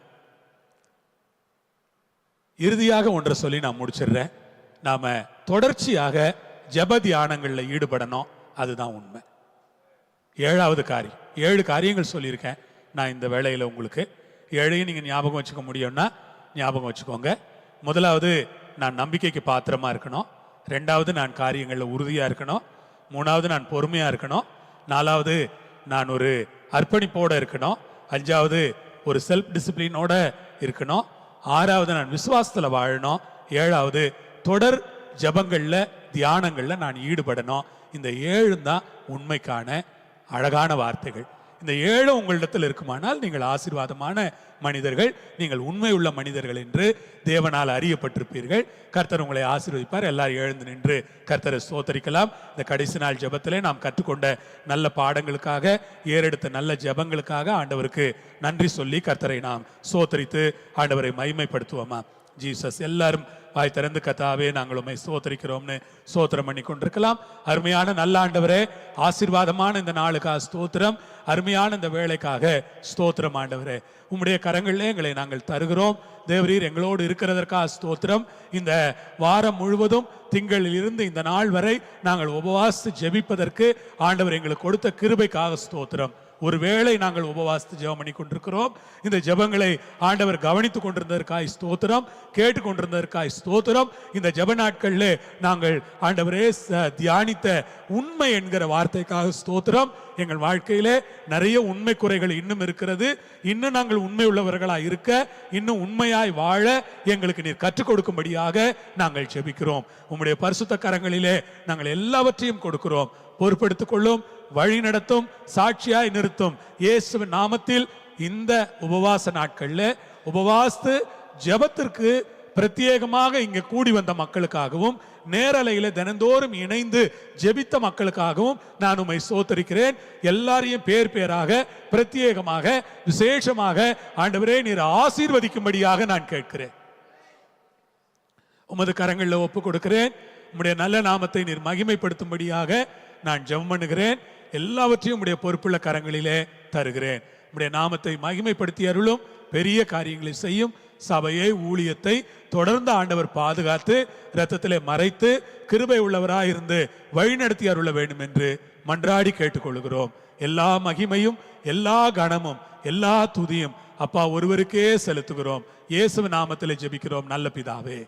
இறுதியாக ஒன்றை சொல்லி நான் முடிச்சிடுறேன். நாம தொடர்ச்சியாக ஜெப தியானங்கள்ல ஈடுபடணும். அதுதான் உண்மை. 7வது காரியம். 7 காரியங்கள் சொல்லியிருக்கேன் நான் இந்த வேளையில. உங்களுக்கு 7ஐயும் நீங்க ஞாபகம் வச்சுக்க முடியும்னா ஞாபகம் வச்சுக்கோங்க. முதலாவது, நான் நம்பிக்கைக்கு பாத்திரமா இருக்கணும். 2வது, நான் காரியங்கள்ல உறுதியா இருக்கணும். 3வது, நான் பொறுமையா இருக்கணும். 4வது, நான் ஒரு அர்ப்பணிப்போட இருக்கணும். 5வது, ஒரு செல்ஃப் டிசிப்ளினோட இருக்கணும். 6வது, நான் விசுவாசத்துல வாழணும். 7வது, தொடர் ஜபங்கள்ல தியானங்கள்ல நான் ஈடுபடணும். இந்த 7 தான் உண்மைக்கான அழகான வார்த்தைகள். இந்த 7 உங்களிடத்தில் இருக்குமானால் நீங்கள் ஆசீர்வாதமான மனிதர்கள், நீங்கள் உண்மை உள்ள மனிதர்கள் என்று தேவனால் அறியப்பட்டிருப்பீர்கள். கர்த்தர் உங்களை ஆசீர்வதிப்பார். எல்லாரும் எழுந்து நின்று கர்த்தரை ஸ்தோத்தரிக்கலாம். இந்த கடைசி நாள் ஜெபத்திலே நாம் கற்றுக்கொண்ட நல்ல பாடங்களுக்காக, ஏறெடுத்த நல்ல ஜெபங்களுக்காக ஆண்டவருக்கு நன்றி சொல்லி கர்த்தரை நாம் ஸ்தோத்தரித்து ஆண்டவரை மகிமைப்படுத்துவோமா? ஜீசஸ். எல்லாரும் வாய் திறந்து கர்த்தாவே நாங்கள் உம்மை ஸ்தோத்தரிக்கிறோம்னு ஸ்தோத்திரம் பண்ணி கொண்டிருக்கலாம். அருமையான நல்ல ஆண்டவரே, ஆசீர்வாதமான இந்த நாளுக்காக ஸ்தோத்திரம். அருமையான இந்த வேலைக்காக ஸ்தோத்திரம் ஆண்டவரே. உம்முடைய கரங்களிலே எங்களை நாங்கள் தருகிறோம். தேவரீர் எங்களோடு இருக்கிறதற்காக ஸ்தோத்திரம். இந்த வாரம் முழுவதும் திங்களில் இருந்து இந்த நாள் வரை நாங்கள் உபவாசித்து ஜெபிப்பதற்கு ஆண்டவர் எங்களுக்கு கொடுத்த கிருபைக்காக ஸ்தோத்திரம். ஒருவேளை நாங்கள் உபவாசித்து ஜெபம் பண்ணி கொண்டிருக்கிறோம். இந்த ஜெபங்களை ஆண்டவர் கவனித்துக் கொண்டிருந்ததற்காய் ஸ்தோத்திரம், கேட்டுக்கொண்டிருந்ததற்காய் ஸ்தோத்திரம். இந்த ஜெப நாட்களில் நாங்கள் ஆண்டவரே தியானித்த உண்மை என்கிற வார்த்தைக்காக ஸ்தோத்திரம். எங்கள் வாழ்க்கையிலே நிறைய உண்மை குறைகள் இன்னும் இருக்கிறது. இன்னும் நாங்கள் உண்மை உள்ளவர்களாய் இருக்க, இன்னும் உண்மையாய் வாழ எங்களுக்கு நீர் கற்றுக் கொடுக்கும்படியாக நாங்கள் ஜெபிக்கிறோம். உம்முடைய பரிசுத்த கரங்களிலே நாங்கள் எல்லாவற்றையும் கொடுக்கிறோம். பொறுப்பெடுத்துக் கொள்ளும், வழி நடத்தும், சாட்சியாய் நிறுத்தும். இயேசுவின் நாமத்தில் இந்த உபவாச நாட்கள்ல உபவாசித்து ஜெபத்திற்கு பிரத்யேகமாக இங்கே கூடி வந்த மக்களுக்காகவும் நேரலையில தினந்தோறும் இணைந்து ஜெபித்த மக்களுக்காகவும் நான் உம்மை ஸ்தோத்திரிக்கிறேன். எல்லாரையும் பேர் பேராக பிரத்யேகமாக விசேஷமாக ஆண்டவரே நீர் ஆசீர்வதிக்கும்படியாக நான் கேட்கிறேன். உமது கரங்களில் ஒப்பு கொடுக்கிறேன். உம்முடைய நல்ல நாமத்தை நீர் மகிமைப்படுத்தும்படியாக நான் ஜெபம் பண்ணுகிறேன். எல்லாவற்றையும் உடைய பொறுப்புள்ள கரங்களிலே தருகிறேன். உடைய நாமத்தை மகிமைப்படுத்தி அருளும், பெரிய காரியங்களை செய்யும். சபையை, ஊழியத்தை தொடர்ந்து ஆண்டவர் பாதுகாத்து இரத்தத்திலே மறைத்து கிருபை உள்ளவராயிருந்து வழிநடத்தி அருள வேண்டும் என்று மன்றாடி கேட்டுக்கொள்கிறோம். எல்லா மகிமையும் எல்லா கனமும் எல்லா துதியும் அப்பா ஒருவருக்கே செலுத்துகிறோம். இயேசுவின் நாமத்திலே ஜெபிக்கிறோம் நல்ல பிதாவே,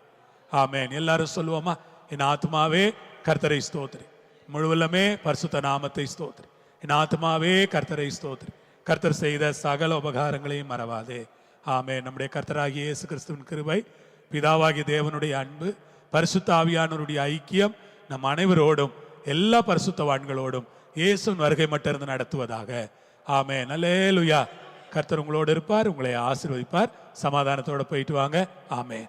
ஆமென். எல்லாரும் சொல்லுவோமா? என் ஆத்மாவே கர்த்தரை ஸ்தோத்திரி, முழுவலமே பரிசுத்த நாமத்தை ஸ்தோத்திரி. என் ஆத்மாவே கர்த்தரை ஸ்தோத்திரி, கர்த்தர் செய்த சகல உபகாரங்களையும் மறவாதே. ஆமென். நம்முடைய கர்த்தராகிய இயேசு கிறிஸ்துவின் கிருபை, பிதாவாகிய தேவனுடைய அன்பு, பரிசுத்த ஆவியானவருடைய ஐக்கியம் நம் அனைவரோடும் எல்லா பரிசுத்தவான்களோடும் இயேசுவின் வருகை மட்டும் இருந்து நடத்துவதாக. ஆமென். அல்லேலூயா. கர்த்தர் உங்களோடு இருப்பார், உங்களை ஆசீர்வதிப்பார். சமாதானத்தோட போயிட்டு வாங்க. ஆமென்.